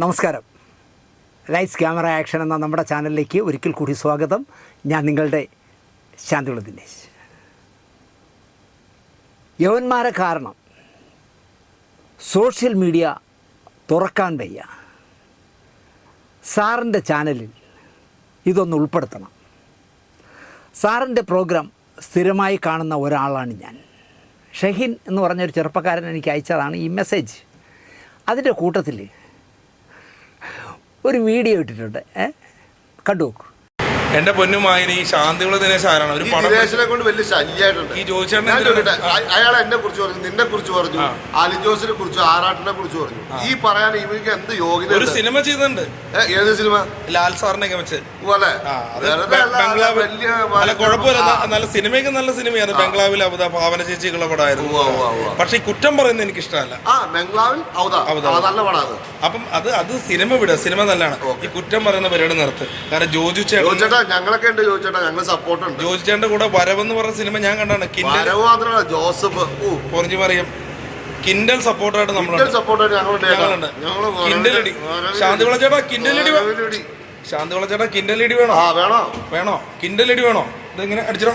നമസ്കാരം. Lights camera action എന്ന നമ്മുടെ ചാനലിലേക്ക് ഒരിക്കൽ കൂടി സ്വാഗതം. ഞാൻ നിങ്ങളുടെ ശാന്തിയുള്ള ദിനേശ്. യവന്മാരെ കാരണം സോഷ്യൽ മീഡിയ തുറക്കാൻ വയ്യ. സാറിൻ്റെ ചാനലിൽ ഇതൊന്ന് ഉൾപ്പെടുത്തണം. സാറിൻ്റെ പ്രോഗ്രാം സ്ഥിരമായി കാണുന്ന ഒരാളാണ് ഞാൻ. ഷഹീൻ എന്ന് പറഞ്ഞൊരു ചെറുപ്പക്കാരൻ എനിക്ക് അയച്ചതാണ് ഈ മെസ്സേജ്. അതിൻ്റെ കൂട്ടത്തിൽ ഒരു വീഡിയോ ഇട്ടിട്ടുണ്ട്, കണ്ടു നോക്കൂ. എന്റെ പൊന്നുമായിന് ഈ ശാന്തിയുള്ള ദിനേശ് ആരാണ്? ഒരു ദിനേശിനെ കൊണ്ട് വലിയ ശല്യമായിട്ടുണ്ട്. ഈ ജോയിച്ചേട്ടൻ അയാൾ എന്നെ കുറിച്ച് പറഞ്ഞു, നിന്നെ കുറിച്ച് പറഞ്ഞു, അലിൻ ജോസിനെ കുറിച്ച്, ആറാട്ടിനെ കുറിച്ച് പറഞ്ഞു. ഈ പറയാൻ ഇവർക്ക് എന്ത് യോഗ്യത? ഒരു സിനിമ ചെയ്തിട്ടുണ്ട്. ഏത് സിനിമ? ലാൽ സാറിനെ വെച്ച് കുഴപ്പമില്ല. നല്ല സിനിമയ്ക്ക് നല്ല സിനിമയാണ്. ബംഗ്ലാവിൽ അവതാ പാവന ചേച്ചിക്കുള്ള പടമായിരുന്നു. പക്ഷെ ഈ കുറ്റം പറയുന്നത് എനിക്ക് ഇഷ്ടമല്ല. ബംഗ്ലാവിൽ നല്ല പടമാണ്. അപ്പം അത് സിനിമ വിടുക, സിനിമ നല്ലതാണ്. ഈ കുറ്റം പറയുന്ന പരിപാടി നിർത്ത്. കാരണം ജോജു ചേട്ടാ ഞങ്ങളൊക്കെ ഉണ്ട്. ചോദിച്ചേട്ടാ ഞങ്ങൾ സപ്പോർട്ട് ഉണ്ട്. ജോജു ചേട്ടന്റെ കൂടെ വരവെന്ന് പറഞ്ഞ സിനിമ ഞാൻ കണ്ടാണ്. ജോസഫ് പൊറിഞ്ഞു പറയും കിൻഡൽ സപ്പോർട്ടായിട്ട് നമ്മളുണ്ട്. കിൻഡലടി ശാന്തിവിള ചേട്ടാ, കിൻഡലടി ശാന്തിവിള ചേട്ടാ, കിൻഡലടി വേണോ? വേണോ കിൻഡലടി വേണോ? ഇതെങ്ങനെ അടിച്ചിടോ?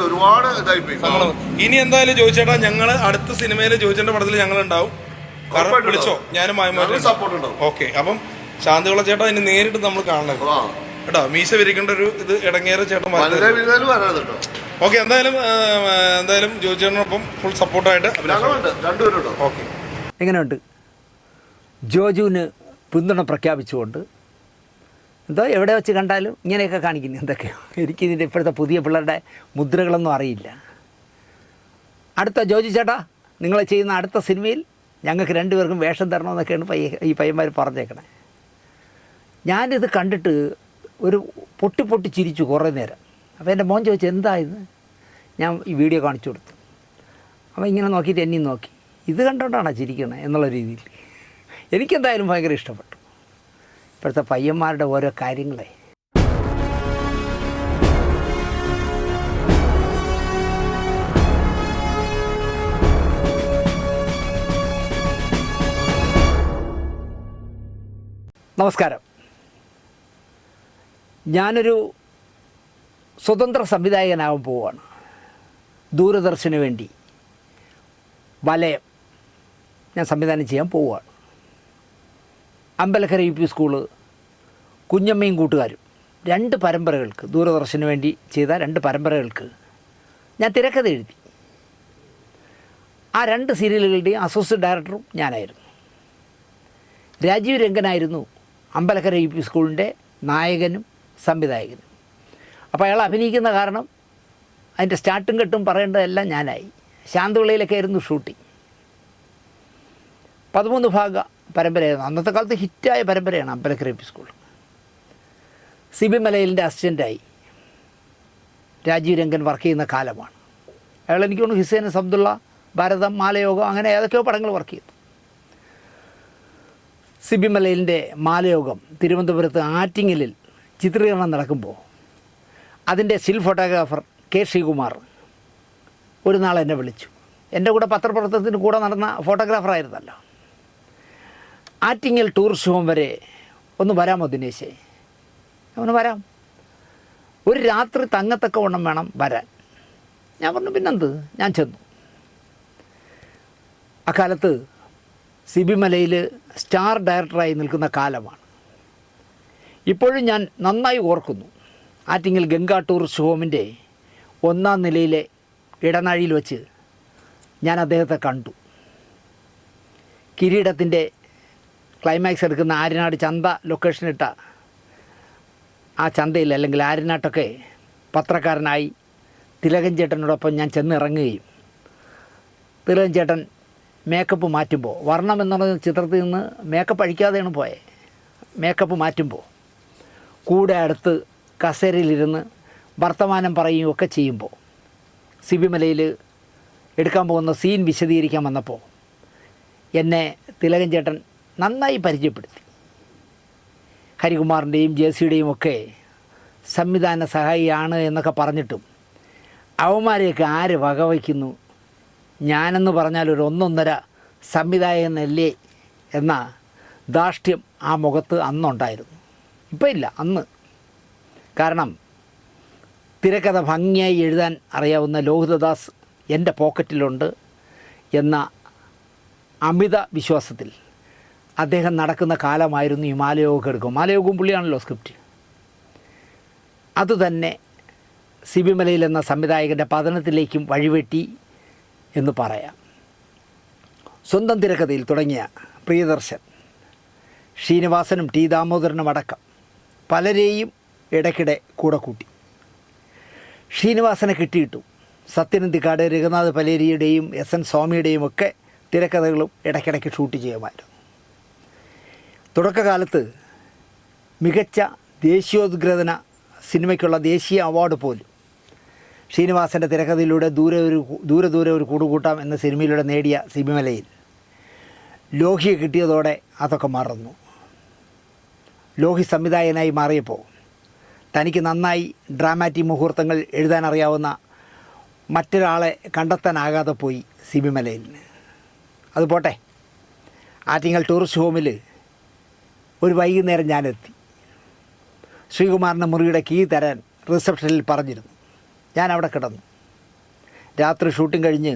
ഒരുപാട് ഇതായിപ്പോയി. ഇനി എന്തായാലും ചോദിച്ചേട്ടാ, ഞങ്ങള് അടുത്ത സിനിമയില് ചോദിച്ചേണ്ട പടത്തിൽ ഞങ്ങൾ ഉണ്ടാവും. കാരണം വിളിച്ചോ, ഞാനും സപ്പോർട്ട്. ഓക്കെ. അപ്പം ശാന്തിവിള ചേട്ടാ ഇനി നേരിട്ട് നമ്മൾ കാണണം കേട്ടോ. മീശ വിരിക്കേണ്ട ഒരു ഇത് ഇടങ്ങേറെ ചേട്ടൻ. ഓക്കെ. എന്തായാലും ജോജുവിനൊപ്പം ഫുൾ സപ്പോർട്ടായിട്ട് ഓക്കെ. എങ്ങനെയുണ്ട്? ജോജുവിന് പിന്തുണ പ്രഖ്യാപിച്ചുകൊണ്ട് എന്തോ എവിടെ വെച്ച് കണ്ടാലും ഇങ്ങനെയൊക്കെ കാണിക്കുന്നു. എന്തൊക്കെയോ എനിക്കിതിൻ്റെ ഇപ്പോഴത്തെ പുതിയ പിള്ളേരുടെ മുദ്രകളൊന്നും അറിയില്ല. അടുത്ത ജോജു ചേട്ടാ, നിങ്ങൾ ചെയ്യുന്ന അടുത്ത സിനിമയിൽ ഞങ്ങൾക്ക് രണ്ടുപേർക്കും വേഷം തരണമെന്നൊക്കെയാണ് ഈ പയ്യന്മാർ പറഞ്ഞേക്കണേ. ഞാനിത് കണ്ടിട്ട് ഒരു പൊട്ടി ചിരിച്ചു കുറേ നേരം. അപ്പോൾ എൻ്റെ മോൻ ചോദിച്ചു എന്തായത്. ഞാൻ ഈ വീഡിയോ കാണിച്ചു കൊടുത്തു. അപ്പോൾ ഇങ്ങനെ നോക്കിയിട്ട് എന്നെയും നോക്കി, ഇത് കണ്ടുകൊണ്ടാണോ ചിരിക്കണേ എന്നുള്ള രീതിയിൽ. എനിക്കെന്തായാലും ഭയങ്കര ഇഷ്ടപ്പെട്ടു ഇപ്പോഴത്തെ പയ്യന്മാരുടെ ഓരോ കാര്യങ്ങളെ. നമസ്കാരം. ഞാനൊരു സ്വതന്ത്ര സംവിധായകനാകാൻ പോവുകയാണ്. ദൂരദർശന് വേണ്ടി വലയം ഞാൻ സംവിധാനം ചെയ്യാൻ പോവുകയാണ്. അമ്പലക്കര യു പി സ്കൂള്, കുഞ്ഞമ്മയും കൂട്ടുകാരും 2 പരമ്പരകൾക്ക്, ദൂരദർശന് വേണ്ടി ചെയ്ത 2 പരമ്പരകൾക്ക് ഞാൻ തിരക്കഥ എഴുതി. ആ 2 സീരിയലുകളുടെയും അസോസിയേറ്റ് ഡയറക്ടറും ഞാനായിരുന്നു. രാജീവ് രംഗനായിരുന്നു അമ്പലക്കര യു പി സ്കൂളിൻ്റെ നായകനും സംവിധായകനും. അപ്പോൾ അയാൾ അഭിനയിക്കുന്ന കാരണം അതിൻ്റെ സ്റ്റാർട്ടും കെട്ടും പറയേണ്ടതെല്ലാം ഞാനായി. ശാന്തിവിളയിലൊക്കെ ആയിരുന്നു ഷൂട്ടിങ്. 13 ഭാഗ പരമ്പരയായിരുന്നു. അന്നത്തെ കാലത്ത് ഹിറ്റായ പരമ്പരയാണ് Ambalakkara U P school. Sibi മലയിലിൻ്റെ അസിസ്റ്റൻ്റായി രാജീവ് രംഗൻ വർക്ക് ചെയ്യുന്ന കാലമാണ്. അയാൾ എനിക്ക് തോന്നുന്നു ഹിസൈൻ അബ്ദുള്ള, ഭാരതം, മാലയോഗം, അങ്ങനെ ഏതൊക്കെയോ പടങ്ങൾ വർക്ക് ചെയ്തു. സിബി മലയിലിൻ്റെ മാലയോഗം തിരുവനന്തപുരത്ത് ആറ്റിങ്ങലിൽ ചിത്രീകരണം നടക്കുമ്പോൾ അതിൻ്റെ സ്റ്റിൽ ഫോട്ടോഗ്രാഫർ കെ ശ്രീകുമാർ ഒരു നാൾ എന്നെ വിളിച്ചു. എൻ്റെ കൂടെ പത്രപ്രവർത്തനത്തിന് കൂടെ നടന്ന ഫോട്ടോഗ്രാഫറായിരുന്നല്ലോ. ആറ്റിങ്ങൽ ടൂറിസ്റ്റ് ഹോം വരെ ഒന്ന് വരാമോ ദിനേശേ? അവന് വരാം, ഒരു രാത്രി തങ്ങത്തക്ക വണ്ണം വേണം വരാൻ. ഞാൻ പറഞ്ഞു പിന്നെന്ത്. ഞാൻ ചെന്നു. അക്കാലത്ത് സിബി മലയിൽ സ്റ്റാർ ഡയറക്ടറായി നിൽക്കുന്ന കാലമാണ്. ഇപ്പോഴും ഞാൻ നന്നായി ഓർക്കുന്നു. ആറ്റിങ്ങൽ ഗംഗാ ടൂറിസ്റ്റ് ഹോമിൻ്റെ 1ാം നിലയിലെ ഇടനാഴിയിൽ വെച്ച് ഞാൻ അദ്ദേഹത്തെ കണ്ടു. കിരീടത്തിൻ്റെ ക്ലൈമാക്സ് എടുക്കുന്ന ആര്യനാട് ചന്ത ലൊക്കേഷനിട്ട ആ ചന്തയിൽ, അല്ലെങ്കിൽ ആര്യനാട്ടൊക്കെ പത്രക്കാരനായി തിലകൻ ചേട്ടനോടൊപ്പം ഞാൻ ചെന്നിറങ്ങുകയും തിലകൻ ചേട്ടൻ മേക്കപ്പ് മാറ്റുമ്പോൾ, വർണ്ണം എന്ന് പറയുന്ന ചിത്രത്തിൽ നിന്ന് മേക്കപ്പ് അഴിക്കാതെയാണ് പോയത്. മേക്കപ്പ് മാറ്റുമ്പോൾ കൂടെ അടുത്ത് കസേരയിലിരുന്ന് വർത്തമാനം പറയുകയും ഒക്കെ ചെയ്യുമ്പോൾ സിബി മലയിൽ എടുക്കാൻ പോകുന്ന സീൻ വിശദീകരിക്കാൻ വന്നപ്പോൾ എന്നെ തിലകൻ ചേട്ടൻ നന്നായി പരിചയപ്പെടുത്തി. ഹരികുമാറിൻ്റെയും ജെസിയുടെയും ഒക്കെ സംവിധാന സഹായിയാണ് എന്നൊക്കെ പറഞ്ഞിട്ടും അവന്മാരെയൊക്കെ ആര് വകവയ്ക്കുന്നു? ഞാനെന്ന് പറഞ്ഞാൽ ഒരു 1.5 സംവിധായകനല്ലേ എന്ന ധാർഷ്ട്യം ആ മുഖത്ത് അന്നുണ്ടായിരുന്നു. ഇപ്പം ഇല്ല, അന്ന്. കാരണം തിരക്കഥ ഭംഗിയായി എഴുതാൻ അറിയാവുന്ന ലോഹിതദാസ് എൻ്റെ പോക്കറ്റിലുണ്ട് എന്ന അമിത വിശ്വാസത്തിൽ അദ്ദേഹം നടക്കുന്ന കാലമായിരുന്നു ഈ മാലയോഗം എടുക്കും. മാലയോഗവും പുള്ളിയാണല്ലോ സ്ക്രിപ്റ്റ്. അതുതന്നെ സിബി മലയിൽ എന്ന സംവിധായകൻ്റെ പതനത്തിലേക്കും വഴിവെട്ടി എന്ന് പറയാം. സ്വന്തം തിരക്കഥയിൽ തുടങ്ങിയ പ്രിയദർശൻ, ശ്രീനിവാസനും ടി ദാമോദരനും അടക്കം പലരെയും ഇടയ്ക്കിടെ കൂടെ കൂട്ടി. ശ്രീനിവാസനെ കിട്ടിയിട്ടു സത്യനന്ദിക്കാട്, രഘുനാഥ് പലേരിയുടെയും എസ് എൻ സ്വാമിയുടെയും ഒക്കെ തിരക്കഥകളും ഇടയ്ക്കിടയ്ക്ക് ഷൂട്ട് ചെയ്യുമായിരുന്നു. തുടക്കകാലത്ത് മികച്ച ദേശീയോദ്ഗ്രഥന സിനിമയ്ക്കുള്ള ദേശീയ അവാർഡ് പോലും ശ്രീനിവാസൻ്റെ തിരക്കഥയിലൂടെ ദൂരെ ഒരു കൂടുകൂട്ടാം എന്ന സിനിമയിലൂടെ നേടിയ സിബി മലയിൽ ലോഹിയെ കിട്ടിയതോടെ അതൊക്കെ മറന്നു. ലോഹി സംവിധായകനായി മാറിയപ്പോൾ തനിക്ക് നന്നായി ഡ്രാമാറ്റിക് മുഹൂർത്തങ്ങൾ എഴുതാനറിയാവുന്ന മറ്റൊരാളെ കണ്ടെത്താനാകാതെ പോയി സിബി മലയിലിന്. അത് പോട്ടെ, ആറ്റിങ്ങൽ ടൂറിസ്റ്റ് ഹോമിൽ ഒരു വൈകുന്നേരം ഞാനെത്തി. ശ്രീകുമാറിൻ്റെ മുറിയുടെ കീ തരാൻ റിസപ്ഷനിൽ പറഞ്ഞിരുന്നു. ഞാൻ അവിടെ കിടന്നു. രാത്രി ഷൂട്ടിംഗ് കഴിഞ്ഞ്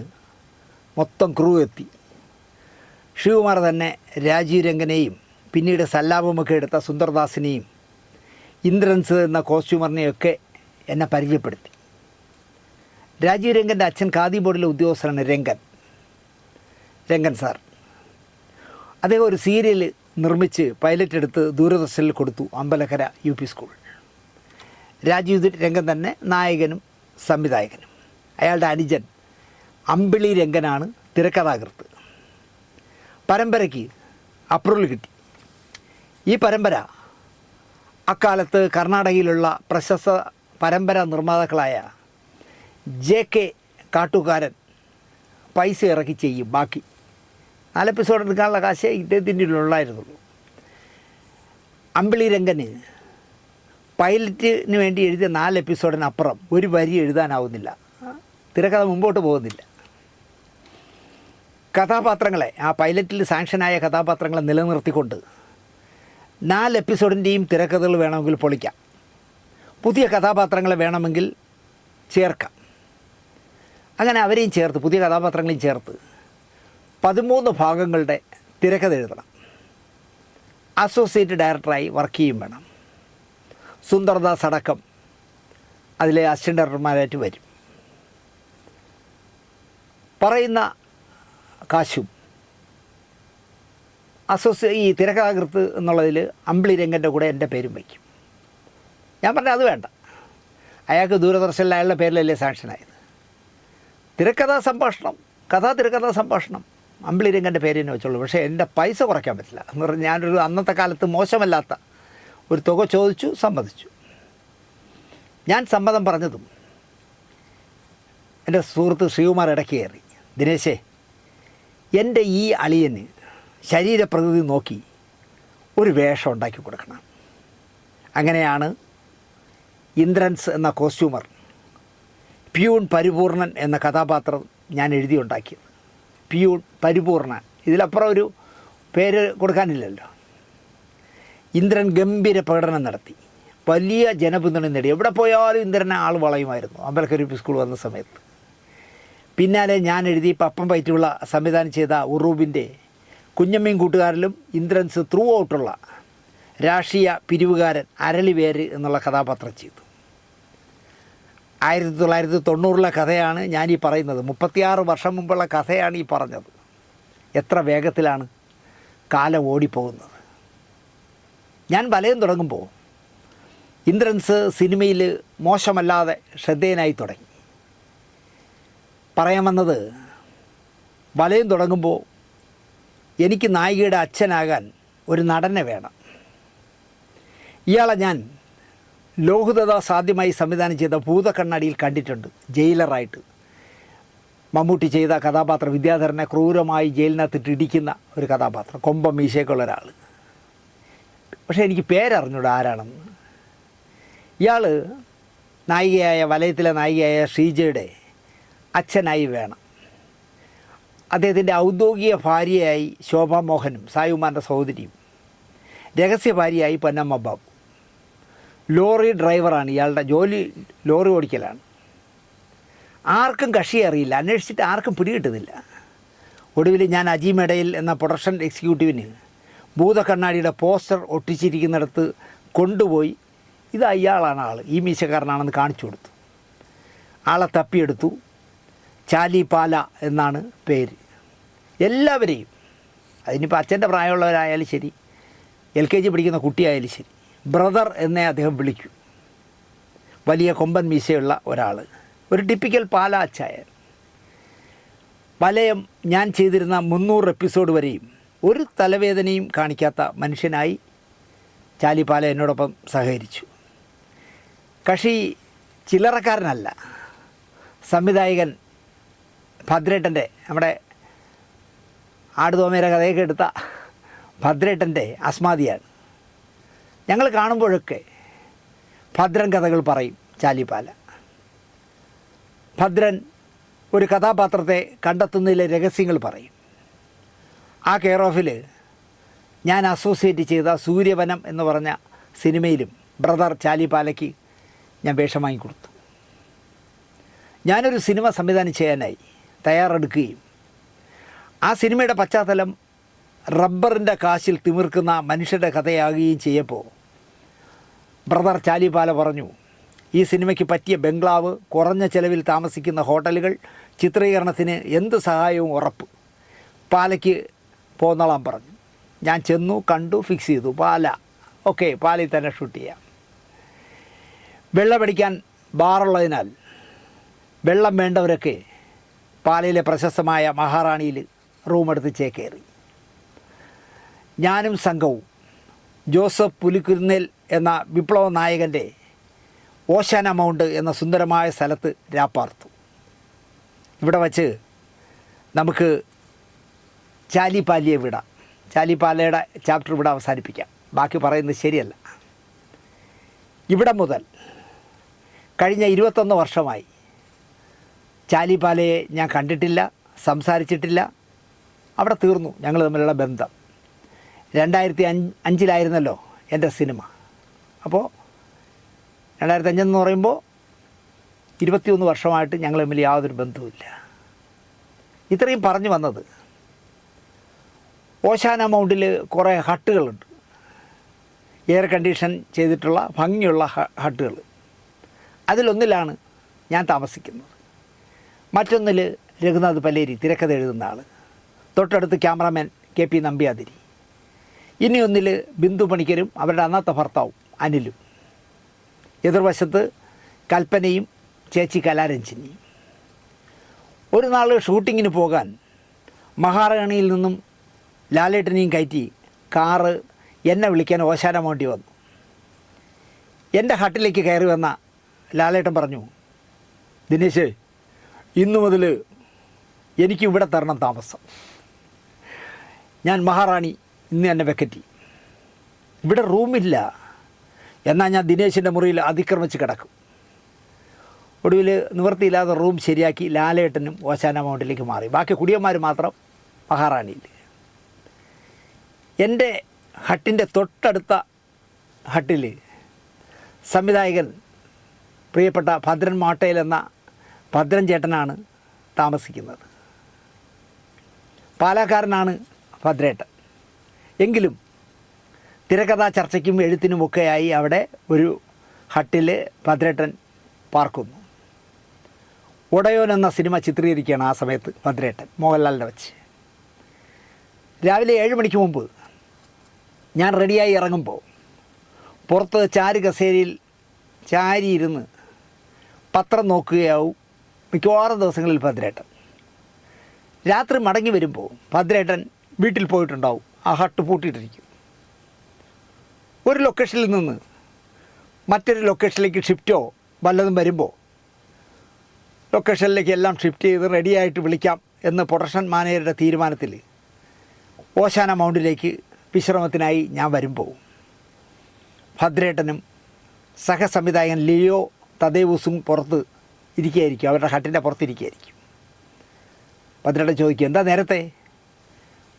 മൊത്തം ക്രൂ എത്തി. ശ്രീകുമാർ തന്നെ രാജീവ് രംഗനെയും പിന്നീട് സല്ലാപമൊക്കെ എടുത്ത സുന്ദർദാസിനെയും ഇന്ദ്രൻസ് എന്ന കോസ്റ്റ്യൂമറിനെയൊക്കെ എന്നെ പരിചയപ്പെടുത്തി. രാജീവ് രംഗൻ്റെ അച്ഛൻ ഖാദി ബോർഡിലെ ഉദ്യോഗസ്ഥനാണ് രംഗൻ സാർ. അദ്ദേഹം ഒരു സീരിയൽ നിർമ്മിച്ച് പൈലറ്റ് എടുത്ത് ദൂരദർശനിൽ കൊടുത്തു, അമ്പലക്കര UP സ്കൂൾ. രാജീവ് രംഗൻ തന്നെ നായകനും സംവിധായകനും. അയാളുടെ അനുജൻ അമ്പിളി രംഗനാണ് തിരക്കഥാകൃത്ത്. പരമ്പരയ്ക്ക് അപ്രൂവൽ കിട്ടി. ഈ പരമ്പര അക്കാലത്ത് കർണാടകയിലുള്ള പ്രശസ്ത പരമ്പര നിർമ്മാതാക്കളായ JK കാട്ടുകാരൻ പൈസ ഇറക്കി ചെയ്യും. ബാക്കി 4 എപ്പിസോഡ് എടുക്കാനുള്ള കാശേ ഇദ്ദേഹത്തിൻ്റെ ഉള്ളായിരുന്നുള്ളൂ. അമ്പിളി രംഗന് പൈലറ്റിന് വേണ്ടി എഴുതിയ 4 എപ്പിസോഡിനപ്പുറം ഒരു വരി എഴുതാനാവുന്നില്ല. തിരക്കഥ മുമ്പോട്ട് പോകുന്നില്ല. കഥാപാത്രങ്ങളെ, ആ പൈലറ്റിൽ സാങ്ഷനായ കഥാപാത്രങ്ങളെ നിലനിർത്തിക്കൊണ്ട് 4 എപ്പിസോഡിൻ്റെയും തിരക്കഥകൾ വേണമെങ്കിൽ പൊളിക്കാം, പുതിയ കഥാപാത്രങ്ങളെ വേണമെങ്കിൽ ചേർക്കാം. അങ്ങനെ അവരെയും ചേർത്ത്, പുതിയ കഥാപാത്രങ്ങളെയും ചേർത്ത് 13 ഭാഗങ്ങളുടെ തിരക്കഥ എഴുതണം. അസോസിയേറ്റ് ഡയറക്ടറായി വർക്ക് ചെയ്യും വേണം. സുന്ദർദാസ് അടക്കം അതിലെ അസിസ്റ്റൻ്റ് ഡയറക്ടർമാരായിട്ട് വരും. പറയുന്ന കാശും ഈ തിരക്കഥാകൃത്ത് എന്നുള്ളതിൽ അമ്പിളി രംഗൻ്റെ കൂടെ എൻ്റെ പേരും വയ്ക്കും. ഞാൻ പറഞ്ഞത് അത് വേണ്ട, അയാൾക്ക് ദൂരദർശനിൽ അയാളുടെ പേരിലല്ലേ സാങ്ഷനായത്. തിരക്കഥാ സംഭാഷണം അമ്പിളി രംഗൻ്റെ പേര് തന്നെ വെച്ചുള്ളൂ. പക്ഷേ എൻ്റെ പൈസ കുറയ്ക്കാൻ പറ്റില്ല എന്ന് പറഞ്ഞാൽ ഞാനൊരു അന്നത്തെ കാലത്ത് മോശമല്ലാത്ത ഒരു തുക ചോദിച്ചു, സമ്മതിച്ചു. ഞാൻ സമ്മതം പറഞ്ഞതും എൻ്റെ സുഹൃത്ത് ശ്രീകുമാർ ഇടയ്ക്ക് കയറി, ദിനേശേ, എൻ്റെ ഈ അളിയന് ശരീരപ്രകൃതി നോക്കി ഒരു വേഷം ഉണ്ടാക്കി കൊടുക്കണം. അങ്ങനെയാണ് ഇന്ദ്രൻസ് എന്ന കോസ്റ്റ്യൂമർ പ്യൂൺ പരിപൂർണൻ എന്ന കഥാപാത്രം ഞാൻ എഴുതിയുണ്ടാക്കിയത്. പ്യൂൺ പരിപൂർണൻ, ഇതിലപ്പുറം ഒരു പേര് കൊടുക്കാനില്ലല്ലോ. ഇന്ദ്രൻ ഗംഭീര പ്രകടനം നടത്തി, വലിയ ജനപിന്തുണ നേടി. എവിടെ പോയാലും ഇന്ദ്രനെ ആൾ വളയുമായിരുന്നു അമ്പലക്കര UP സ്കൂൾ വന്ന സമയത്ത്. പിന്നാലെ ഞാൻ എഴുതി പപ്പം പയറ്റുള്ള സംവിധാനം ചെയ്ത ഉറൂബിൻ്റെ കുഞ്ഞമ്മയും കൂട്ടുകാരിലും ഇന്ദ്രൻസ് ത്രൂ ഔട്ടുള്ള രാഷ്ട്രീയ പിരിവുകാരൻ അരളിവേര് എന്നുള്ള കഥാപാത്രം ചെയ്തു. 1990 കഥയാണ് ഞാനീ പറയുന്നത്. 36 വർഷം മുമ്പുള്ള കഥയാണ് ഈ പറഞ്ഞത്. എത്ര വേഗത്തിലാണ് കാലം ഓടിപ്പോകുന്നത്. ഞാൻ വലയം തുടങ്ങുമ്പോൾ ഇന്ദ്രൻസ് സിനിമയിൽ മോശമല്ലാതെ ശ്രദ്ധേയനായി തുടങ്ങി. പറയാൻ വന്നത്, വലയം തുടങ്ങുമ്പോൾ എനിക്ക് നായികയുടെ അച്ഛനാകാൻ ഒരു നടനെ വേണം. ഇയാളെ ഞാൻ ലോഹിതദാസ് ആദ്യമായി സംവിധാനം ചെയ്ത ഭൂതക്കണ്ണാടിയിൽ കണ്ടിട്ടുണ്ട്. ജയിലറായിട്ട് മമ്മൂട്ടി ചെയ്ത കഥാപാത്രം, വിദ്യാധരനെ ക്രൂരമായി ജയിലിനകത്തിട്ട് ഇടിക്കുന്ന ഒരു കഥാപാത്രം, കൊമ്പം മീശയൊക്കെയുള്ള ഒരാൾ. പക്ഷേ എനിക്ക് പേരറിഞ്ഞൂടാ ആരാണെന്ന്. ഇയാൾ വലയത്തിലെ നായികയായ ശ്രീജയുടെ അച്ഛനായി വേണം. അദ്ദേഹത്തിൻ്റെ ഔദ്യോഗിക ഭാര്യയായി ശോഭാ മോഹനും സായുമാൻ്റെ സഹോദരിയും, രഹസ്യ ഭാര്യയായി പൊന്നമ്മ ബാബു. ലോറി ഡ്രൈവറാണ്, ഇയാളുടെ ജോലി ലോറി ഓടിക്കലാണ്. ആർക്കും കക്ഷിയെ അറിയില്ല, അന്വേഷിച്ചിട്ട് ആർക്കും പിടികിട്ടുന്നില്ല. ഒടുവിൽ ഞാൻ അജീമേടയിൽ എന്ന പ്രൊഡക്ഷൻ എക്സിക്യൂട്ടീവിന് ഭൂതക്കണ്ണാടിയുടെ പോസ്റ്റർ ഒട്ടിച്ചിരിക്കുന്നിടത്ത് കൊണ്ടുപോയി ഇത് അയാളാണ് ആൾ, ഈ മീശക്കാരനാണെന്ന് കാണിച്ചു കൊടുത്തു. ആളെ തപ്പിയെടുത്തു. ചാലി പാല എന്നാണ് പേര്. എല്ലാവരെയും, അതിനിപ്പോൾ അച്ഛൻ്റെ പ്രായമുള്ളവരായാലും ശരി, LKG പഠിക്കുന്ന കുട്ടിയായാലും ശരി, ബ്രദർ എന്നേ അദ്ദേഹം വിളിക്കും. വലിയ കൊമ്പൻ മീശയുള്ള ഒരാൾ, ഒരു ടിപ്പിക്കൽ പാല അച്ചായൻ. വലയം ഞാൻ ചെയ്തിരുന്ന 300 എപ്പിസോഡ് വരെയും ഒരു തലവേദനയും കാണിക്കാത്ത മനുഷ്യനായി ചാലിപ്പാല എന്നോടൊപ്പം സഹകരിച്ചു. കക്ഷി ചില്ലറക്കാരനല്ല. സംവിധായകൻ ഭദ്രേട്ടൻ്റെ, നമ്മുടെ ആടുതോമയുടെ കഥയൊക്കെ എടുത്ത ഭദ്രേട്ടൻ്റെ അസ്മാദിയാണ്. ഞങ്ങൾ കാണുമ്പോഴൊക്കെ ഭദ്രൻ കഥകൾ പറയും ചാലിപ്പാല. ഭദ്രൻ ഒരു കഥാപാത്രത്തെ കണ്ടെത്തുന്നതിലെ രഹസ്യങ്ങൾ പറയും. ആ കെയർ ഓഫിൽ ഞാൻ അസോസിയേറ്റ് ചെയ്ത സൂര്യവനം എന്ന് പറഞ്ഞ സിനിമയിലും ബ്രദർ ചാലിപ്പാലയ്ക്ക് ഞാൻ വേഷം വാങ്ങിക്കൊടുത്തു. ഞാനൊരു സിനിമ സംവിധാനം ചെയ്യാനായി തയ്യാറെടുക്കുകയും ആ സിനിമയുടെ പശ്ചാത്തലം റബ്ബറിൻ്റെ കാശിൽ തിമിർക്കുന്ന മനുഷ്യരുടെ കഥയാകുകയും ചെയ്യപ്പോൾ ബ്രദർ ചാലിപ്പാല പറഞ്ഞു, ഈ സിനിമയ്ക്ക് പറ്റിയ ബംഗ്ലാവ്, കുറഞ്ഞ ചെലവിൽ താമസിക്കുന്ന ഹോട്ടലുകൾ, ചിത്രീകരണത്തിന് എന്ത് സഹായവും ഉറപ്പ്. പാലയ്ക്ക് പോന്നോളാൻ പറഞ്ഞു. ഞാൻ ചെന്നു, കണ്ടു, ഫിക്സ് ചെയ്തു. പാല, ഓക്കെ, പാലയിൽ തന്നെ ഷൂട്ട് ചെയ്യാം. വെള്ളമടിക്കാൻ ബാറുള്ളതിനാൽ വെള്ളം വേണ്ടവരൊക്കെ പാലയിലെ പ്രശസ്തമായ മഹാറാണിയിൽ റൂമെടുത്ത് ചേക്കേറി. ഞാനും സംഘവും ജോസഫ് പുലിക്കുരുന്നേൽ എന്ന വിപ്ലവ നായകൻ്റെ ഓശാന മൗണ്ട് എന്ന സുന്ദരമായ സ്ഥലത്ത് രാപ്പാർത്തു. ഇവിടെ വച്ച് നമുക്ക് ചാലിപ്പാലയെ വിടാം, ചാലിപ്പാലയുടെ ചാപ്റ്റർ ഇവിടെ അവസാനിപ്പിക്കാം. ബാക്കി പറയുന്നത് ശരിയല്ല. ഇവിടെ മുതൽ കഴിഞ്ഞ 21 വർഷമായി ചാലിപ്പാലയെ ഞാൻ കണ്ടിട്ടില്ല, സംസാരിച്ചിട്ടില്ല. അവിടെ തീർന്നു ഞങ്ങൾ തമ്മിലുള്ള ബന്ധം. 2005 എൻ്റെ സിനിമ. അപ്പോൾ 2005 എന്ന് പറയുമ്പോൾ 21 വർഷമായിട്ട് ഞങ്ങൾ തമ്മിൽ യാതൊരു ബന്ധവുമില്ല. ഇത്രയും പറഞ്ഞു വന്നത്, ഓശാന മൗണ്ടിൽ കുറേ ഹട്ടുകളുണ്ട്, എയർ കണ്ടീഷൻ ചെയ്തിട്ടുള്ള ഭംഗിയുള്ള ഹട്ടുകൾ. അതിലൊന്നിലാണ് ഞാൻ താമസിക്കുന്നത്. മറ്റൊന്നിൽ രഘുനാഥ് പല്ലേരി തിരക്കഥ എഴുതുന്ന ആൾ, തൊട്ടടുത്ത് ക്യാമറാമാൻ KP നമ്പ്യാതിരി, ഇനി ഒന്നിൽ ബിന്ദു പണിക്കരും അവരുടെ അന്നത്തെ ഭർത്താവും അനിലും, എതിർവശത്ത് കൽപ്പനയും ചേച്ചി കലാരഞ്ജിനിയും. ഒരു നാൾ ഷൂട്ടിങ്ങിന് പോകാൻ മഹാറാണിയിൽ നിന്നും ലാലേട്ടനെയും കയറ്റി കാറ് എന്നെ വിളിക്കാൻ ഓശാന മൗണ്ടി വന്നു. എൻ്റെ ഹട്ടിലേക്ക് കയറി വന്ന ലാലേട്ടൻ പറഞ്ഞു, ദിനേശ്, ഇന്നു മുതൽ എനിക്ക് ഇവിടെ തരണം താമസം. ഞാൻ മഹാറാണി, ഇന്ന് എന്നെ വെക്കറ്റി. ഇവിടെ റൂമില്ല, എന്നാൽ ഞാൻ ദിനേശിൻ്റെ മുറിയിൽ അതിക്രമിച്ച് കിടക്കും. ഒടുവിൽ നിവൃത്തിയില്ലാതെ റൂം ശരിയാക്കി ലാലേട്ടനും ഓശാന മൗണ്ടിലേക്ക് മാറി. ബാക്കി കുടിയന്മാർ മാത്രം മഹാറാണിയിൽ. എൻ്റെ ഹട്ടിൻ്റെ തൊട്ടടുത്ത ഹട്ടിൽ സംവിധായകൻ പ്രിയപ്പെട്ട ഭദ്രൻ മാട്ടയിൽ എന്ന ഭദ്രൻ ചേട്ടനാണ് താമസിക്കുന്നത്. പാലക്കാരനാണ് ഭദ്രേട്ടൻ. എങ്കിലും തിരക്കഥാ ചർച്ചയ്ക്കും എഴുത്തിനുമൊക്കെയായി അവിടെ ഒരു ഹട്ടിൽ ഭദ്രേട്ടൻ പാർക്കുന്നു. ഉടയോൻ എന്ന സിനിമ ചിത്രീകരിക്കുകയാണ് ആ സമയത്ത് ഭദ്രേട്ടൻ, മോഹൻലാലിൻ്റെ വെച്ച്. രാവിലെ 7 മണിക്ക് മുമ്പ് ഞാൻ റെഡിയായി ഇറങ്ങുമ്പോൾ പുറത്ത് ചാരു കസേരയിൽ ചാരിയിരുന്ന് പത്രം നോക്കുകയാവും മിക്കവാറും ദിവസങ്ങളിൽ ഭദ്രേട്ടൻ. രാത്രി മടങ്ങി വരുമ്പോൾ ഭദ്രേട്ടൻ വീട്ടിൽ പോയിട്ടുണ്ടാവും, ആ ഹട്ട് പൂട്ടിയിട്ടിരിക്കും. ഒരു ലൊക്കേഷനിൽ നിന്ന് മറ്റൊരു ലൊക്കേഷനിലേക്ക് ഷിഫ്റ്റോ വല്ലതും വരുമ്പോൾ ലൊക്കേഷനിലേക്ക് എല്ലാം ഷിഫ്റ്റ് ചെയ്ത് റെഡിയായിട്ട് വിളിക്കാം എന്ന് പ്രൊഡക്ഷൻ മാനേജറുടെ തീരുമാനത്തിൽ ഓശാന മൗണ്ടിലേക്ക് വിശ്രമത്തിനായി ഞാൻ വരുമ്പോൾ ഭദ്രേട്ടനും സഹസംവിധായകൻ ലിയോ തദേവൂസും പുറത്ത് ഇരിക്കുകയായിരിക്കും, അവരുടെ ഹട്ടിൻ്റെ പുറത്തിരിക്കുകയായിരിക്കും. ഭദ്രേട്ടൻ ചോദിക്കും, എന്താ നേരത്തെ?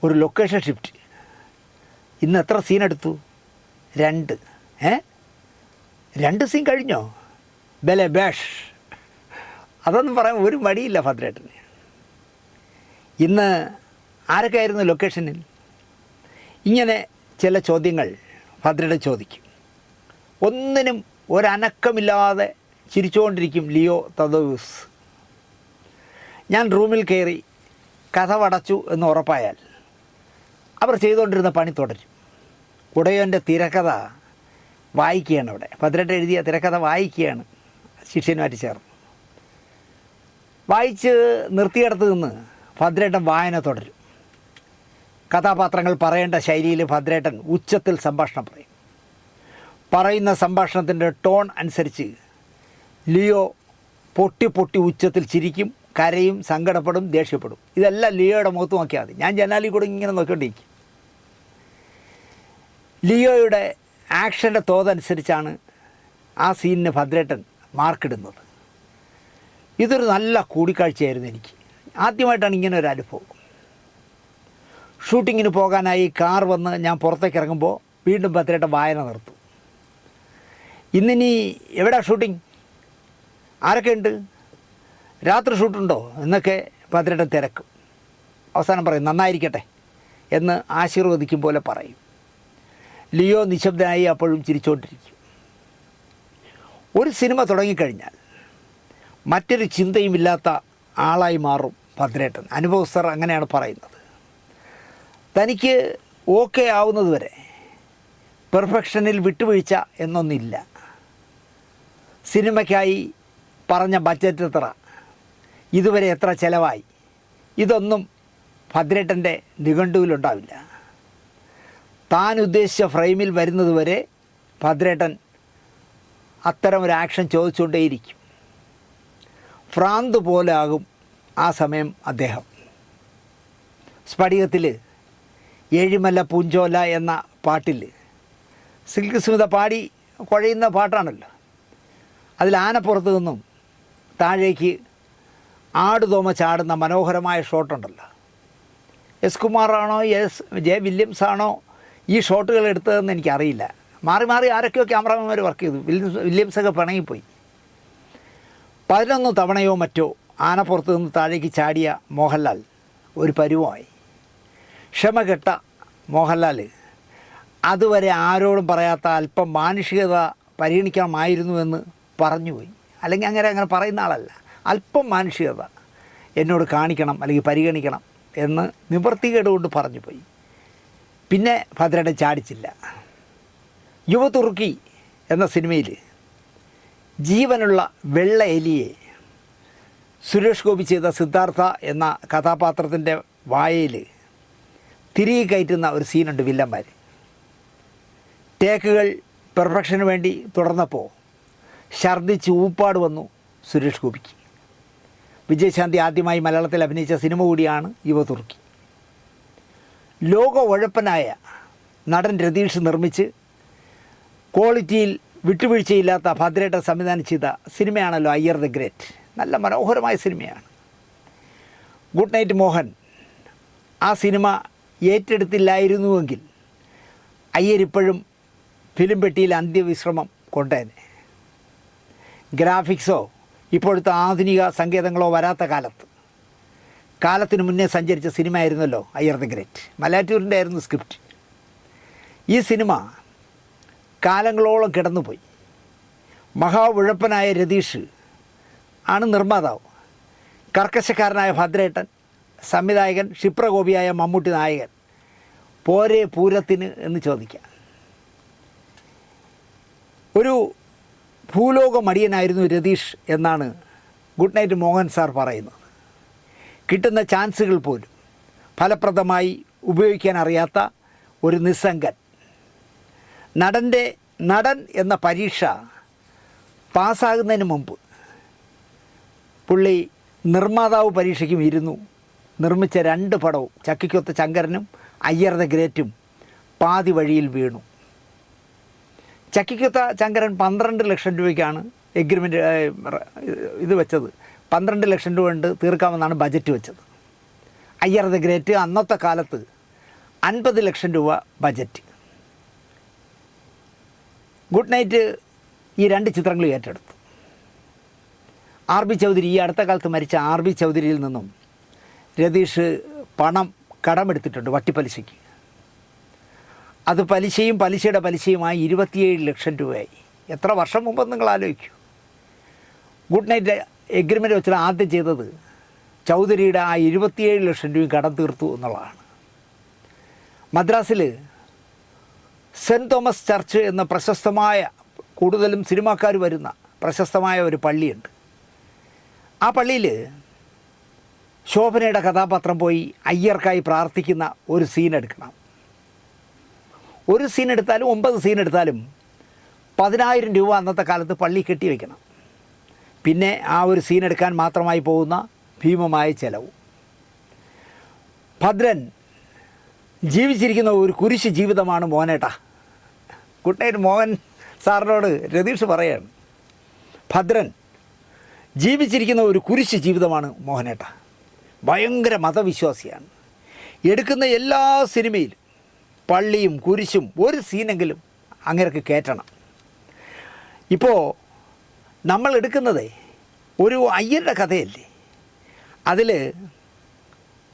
ഒരു ലൊക്കേഷൻ ഷിഫ്റ്റ്. ഇന്ന് എത്ര സീൻ എടുത്തു? 2. 2 സീൻ കഴിഞ്ഞോ? ബലെ ബേഷ്. അതൊന്നും പറയാൻ ഒരു മടിയില്ല ഭദ്രേട്ടന്. ഇന്ന് ആരൊക്കെ ആയിരുന്നു ലൊക്കേഷനിൽ? ഇങ്ങനെ ചില ചോദ്യങ്ങൾ ഭദ്രേട്ടൻ ചോദിക്കും. ഒന്നിനും ഒരനക്കമില്ലാതെ ചിരിച്ചുകൊണ്ടിരിക്കും ലിയോ തദോസ്. ഞാൻ റൂമിൽ കയറി കഥവടച്ചു എന്ന് ഉറപ്പായാൽ അവർ ചെയ്തുകൊണ്ടിരുന്ന പണി തുടരും. ഉടയോൻ്റെ തിരക്കഥ വായിക്കുകയാണ്. അവിടെ ഭദ്രേട്ടൻ എഴുതിയ തിരക്കഥ വായിക്കുകയാണ് ശിഷ്യനുമായിട്ട് ചേർന്ന്. വായിച്ച് നിർത്തിയിടത്ത് നിന്ന് ഭദ്രേട്ടൻ വായന തുടരും. കഥാപാത്രങ്ങൾ പറയേണ്ട ശൈലിയിൽ ഭദ്രേട്ടൻ ഉച്ചത്തിൽ സംഭാഷണം പറയും. പറയുന്ന സംഭാഷണത്തിൻ്റെ ടോൺ അനുസരിച്ച് ലിയോ പൊട്ടി പൊട്ടി ഉച്ചത്തിൽ ചിരിക്കും, കരയും, സങ്കടപ്പെടും, ദേഷ്യപ്പെടും. ഇതെല്ലാം ലിയോയുടെ മുഖത്ത് നോക്കിയാൽ മതി. ഞാൻ ജനാലിൽ കൂടെ ഇങ്ങനെ നോക്കിക്കൊണ്ടിരിക്കും. ലിയോയുടെ ആക്ഷൻ്റെ തോതനുസരിച്ചാണ് ആ സീനിന് ഭദ്രേട്ടൻ മാർക്കിടുന്നത്. ഇതൊരു നല്ല കൂടിക്കാഴ്ചയായിരുന്നു എനിക്ക്. ആദ്യമായിട്ടാണ് ഇങ്ങനെ ഒരു അനുഭവം. ഷൂട്ടിങ്ങിന് പോകാനായി കാർ വന്ന് ഞാൻ പുറത്തേക്ക് ഇറങ്ങുമ്പോൾ വീണ്ടും ഭദ്രേട്ടൻ വായന നിർത്തും. ഇന്നിനി എവിടെയാ ഷൂട്ടിങ്? ആരൊക്കെ ഉണ്ട്? രാത്രി ഷൂട്ടുണ്ടോ എന്നൊക്കെ ഭദ്രേട്ടൻ തിരക്കും. അവസാനം പറയും നന്നായിരിക്കട്ടെ എന്ന് ആശീർവദിക്കും പോലെ പറയും. ലിയോ നിശബ്ദനായി അപ്പോഴും ചിരിച്ചുകൊണ്ടിരിക്കും. ഒരു സിനിമ തുടങ്ങിക്കഴിഞ്ഞാൽ മറ്റൊരു ചിന്തയുമില്ലാത്ത ആളായി മാറും ഭദ്രേട്ടൻ. അനുഭവസ്ഥർ അങ്ങനെയാണ് പറയുന്നത്. തനിക്ക് ഓക്കെ ആവുന്നത് വരെ പെർഫെക്ഷനിൽ വിട്ടുവീഴ്ച എന്നൊന്നില്ല. സിനിമയ്ക്കായി പറഞ്ഞ ബഡ്ജറ്റ് എത്ര, ഇതുവരെ എത്ര ചിലവായി, ഇതൊന്നും ഭദ്രേട്ടൻ്റെ നിഘണ്ടുവിലുണ്ടാവില്ല. താൻ ഉദ്ദേശിച്ച ഫ്രെയിമിൽ വരുന്നതുവരെ ഭദ്രേട്ടൻ അത്തരം ഒരു ആക്ഷൻ ചോദിച്ചുകൊണ്ടേയിരിക്കും. ഭ്രാന്ത് പോലെ ആകും ആ സമയം അദ്ദേഹം. സ്ഫടികത്തിൽ ഏഴിമല പൂഞ്ചോല എന്ന പാട്ടിൽ സിൽക്ക് സ്മിത പാടി കുഴയുന്ന പാട്ടാണല്ലോ. അതിൽ ആനപ്പുറത്ത് നിന്നും താഴേക്ക് ആടുതോമ ചാടുന്ന മനോഹരമായ ഷോട്ടുണ്ടല്ലോ. എസ് കുമാറാണോ ജെ വില്യംസ് ആണോ ഈ ഷോട്ടുകൾ എടുത്തതെന്ന് എനിക്കറിയില്ല. മാറി മാറി ആരൊക്കെയോ ക്യാമറാമാന്മാർ വർക്ക് ചെയ്തു. വില്യംസൊക്കെ പിണങ്ങിപ്പോയി. 11 തവണയോ മറ്റോ ആനപ്പുറത്ത് നിന്ന് താഴേക്ക് ചാടിയ മോഹൻലാൽ ഒരു പരുവമായി. ക്ഷമ കെട്ട മോഹൻലാൽ അതുവരെ ആരോടും പറയാത്ത അല്പം മാനുഷികത പരിഗണിക്കണമായിരുന്നുവെന്ന് പറഞ്ഞുപോയി. അല്ലെങ്കിൽ അങ്ങനെ പറയുന്ന ആളല്ല. അല്പം മാനുഷികത എന്നോട് കാണിക്കണം അല്ലെങ്കിൽ പരിഗണിക്കണം എന്ന് നിവൃത്തികേട് കൊണ്ട് പറഞ്ഞുപോയി. പിന്നെ ഭദ്രേട്ടൻ ചാടിച്ചില്ല. യുവതുർക്കി എന്ന സിനിമയിൽ ജീവനുള്ള വെള്ള എലിയെ സുരേഷ് ഗോപി ചെയ്ത സിദ്ധാർത്ഥ എന്ന കഥാപാത്രത്തിൻ്റെ വായയിൽ തിരികെ കയറ്റുന്ന ഒരു സീനുണ്ട്. വില്ലന്മാർ ടേക്കുകൾ പെർഫെക്ഷന് വേണ്ടി തുടർന്നപ്പോൾ ഛർദ്ദിച്ച് ഊപ്പാട് വന്നു സുരേഷ് ഗോപിക്ക്. വിജയശാന്തി ആദ്യമായി മലയാളത്തിൽ അഭിനയിച്ച സിനിമ കൂടിയാണ് യുവതുർക്കി. ലോക ഉഴപ്പനായ നടൻ രതീഷ് നിർമ്മിച്ച് ക്വാളിറ്റിയിൽ വിട്ടുവീഴ്ചയില്ലാത്ത ഭദ്രേട്ടൻ സംവിധാനം ചെയ്ത സിനിമയാണല്ലോ അയ്യർ ദ ഗ്രേറ്റ്. നല്ല മനോഹരമായ സിനിമയാണ്. ഗുഡ് നൈറ്റ് മോഹൻ ആ സിനിമ ഏറ്റെടുത്തില്ലായിരുന്നുവെങ്കിൽ അയ്യരിപ്പോഴും ഫിലിം പെട്ടിയിൽ അന്ത്യവിശ്രമം കൊണ്ടേനെ. ഗ്രാഫിക്സോ ഇപ്പോഴത്തെ ആധുനിക സങ്കേതങ്ങളോ വരാത്ത കാലത്തിന് മുന്നേ സഞ്ചരിച്ച സിനിമ ആയിരുന്നല്ലോ അയ്യർ ദ ഗ്രേറ്റ്. മലയാറ്റൂരിൻ്റെ ആയിരുന്നു സ്ക്രിപ്റ്റ്. ഈ സിനിമ കാലങ്ങളോളം കിടന്നുപോയി. മഹാഉഴപ്പനായ രതീഷ് ആണ് നിർമ്മാതാവ്. കർക്കശക്കാരനായ ഭദ്രേട്ടൻ സംവിധായകൻ, ക്ഷിപ്രകോപിയായ മമ്മൂട്ടി നായകൻ. പോരെ പൂരത്തിന് എന്ന് ചോദിക്കാം. ഒരു ഭൂലോക മടിയനായിരുന്നു രതീഷ് എന്നാണ് ഗുഡ് നൈറ്റ് മോഹൻ സാർ പറയുന്നത്. കിട്ടുന്ന ചാൻസുകൾ പോലും ഫലപ്രദമായി ഉപയോഗിക്കാൻ അറിയാത്ത ഒരു നിസ്സംഗൻ. നടൻ എന്ന പരീക്ഷ പാസ്സാകുന്നതിന് മുമ്പ് പുള്ളി നിർമ്മാതാവ് പരീക്ഷയ്ക്കും ഇരുന്നു. നിർമ്മിച്ച 2 പടവും ചക്കിക്കൊത്ത ശങ്കരനും അയ്യർ ദ ഗ്രേറ്റും പാതി വഴിയിൽ വീണു. ചക്കിക്കൊത്ത ശങ്കരൻ 12 ലക്ഷം രൂപയ്ക്കാണ് എഗ്രിമെൻ്റ് ഇത് വെച്ചത്. 12 ലക്ഷം രൂപ കൊണ്ട് തീർക്കാമെന്നാണ് ബജറ്റ് വെച്ചത്. അയ്യർ ദ ഗ്രേറ്റ് അന്നത്തെ കാലത്ത് 50 ലക്ഷം രൂപ ബജറ്റ്. ഗുഡ് നൈറ്റ് ഈ 2 ചിത്രങ്ങൾ ഏറ്റെടുത്തു. ആർ ബി ചൗധരി, ഈ അടുത്ത കാലത്ത് മരിച്ച ആർ ബി ചൗധരിയിൽ നിന്നും രതീഷ് പണം കടമെടുത്തിട്ടുണ്ട് വട്ടിപ്പലിശയ്ക്ക്. അത് പലിശയും പലിശയുടെ പലിശയുമായി 27 ലക്ഷം രൂപയായി. എത്ര വർഷം മുമ്പ് നിങ്ങൾ ആലോചിക്കൂ. ഗുഡ് നൈറ്റ് എഗ്രിമെൻ്റ് വെച്ചാൽ ആദ്യം ചെയ്തത് ചൗധരിയുടെ ആ 27 ലക്ഷം രൂപയും കടം തീർത്തു എന്നുള്ളതാണ്. മദ്രാസിൽ സെൻറ്റ് തോമസ് ചർച്ച് എന്ന പ്രശസ്തമായ, കൂടുതലും സിനിമാക്കാർ വരുന്ന പ്രശസ്തമായ ഒരു പള്ളിയുണ്ട്. ആ പള്ളിയിൽ ശോഭനയുടെ കഥാപാത്രം പോയി അയ്യർക്കായി പ്രാർത്ഥിക്കുന്ന ഒരു സീൻ എടുക്കണം. ഒരു സീൻ എടുത്താലും 9 സീൻ എടുത്താലും 10,000 രൂപ അന്നത്തെ കാലത്ത് പള്ളി കെട്ടി വയ്ക്കണം. പിന്നെ ആ ഒരു സീൻ എടുക്കാൻ മാത്രമായി പോകുന്ന ഭീമമായ ചെലവ്. ഭദ്രൻ ജീവിച്ചിരിക്കുന്ന ഒരു കുരിശ് ജീവിതമാണ് മോനേട്ടാ. ഗുഡ് നൈറ്റ് മോഹൻ സാറിനോട് രതീഷ് പറയാണ്, ഭദ്രൻ ജീവിച്ചിരിക്കുന്ന ഒരു കുരിശ് ജീവിതമാണ് മോഹനേട്ട. ഭയങ്കര മതവിശ്വാസിയാണ്. എടുക്കുന്ന എല്ലാ സിനിമയിലും പള്ളിയും കുരിശും ഒരു സീനെങ്കിലും അങ്ങനെയൊക്കെ കയറ്റണം. ഇപ്പോൾ നമ്മൾ എടുക്കുന്നത് ഒരു അയ്യരുടെ കഥയല്ലേ. അതിൽ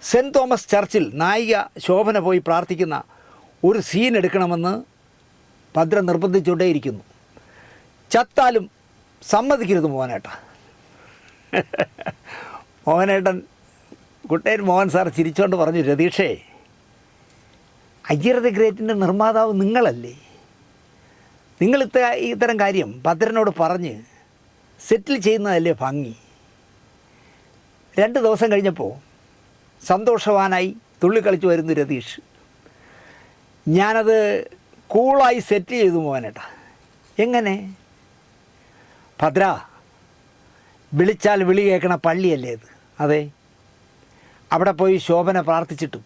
സെൻറ്റ് തോമസ് ചർച്ചിൽ നായിക ശോഭന പോയി പ്രാർത്ഥിക്കുന്ന ഒരു സീൻ എടുക്കണമെന്ന് ഭദ്രൻ നിർബന്ധിച്ചുകൊണ്ടേയിരിക്കുന്നു. ചത്താലും സമ്മതിക്കരുത് മോഹനേട്ട. മോഹനേട്ടൻ, ഗുഡ് നൈറ്റ് മോഹൻ സാർ ചിരിച്ചുകൊണ്ട് പറഞ്ഞു, രതീഷേ, അയ്യർ ദ ഗ്രേറ്റിൻ്റെ നിർമ്മാതാവ് നിങ്ങളല്ലേ. നിങ്ങൾ ഇത്തരം കാര്യം ഭദ്രനോട് പറഞ്ഞ് സെറ്റിൽ ചെയ്യുന്നതല്ലേ ഭംഗി. 2 ദിവസം കഴിഞ്ഞപ്പോൾ സന്തോഷവാനായി തുള്ളിക്കളിച്ച് വരുന്നു രതീഷ്. ഞാനത് കൂളായി സെറ്റ് ചെയ്തു മോഹനേട്ടാ. എങ്ങനെ? ഭദ്ര, വിളിച്ചാൽ വിളി കേൾക്കണ പള്ളിയല്ലേ ഇത്? അതെ. അവിടെ പോയി ശോഭന പ്രാർത്ഥിച്ചിട്ടും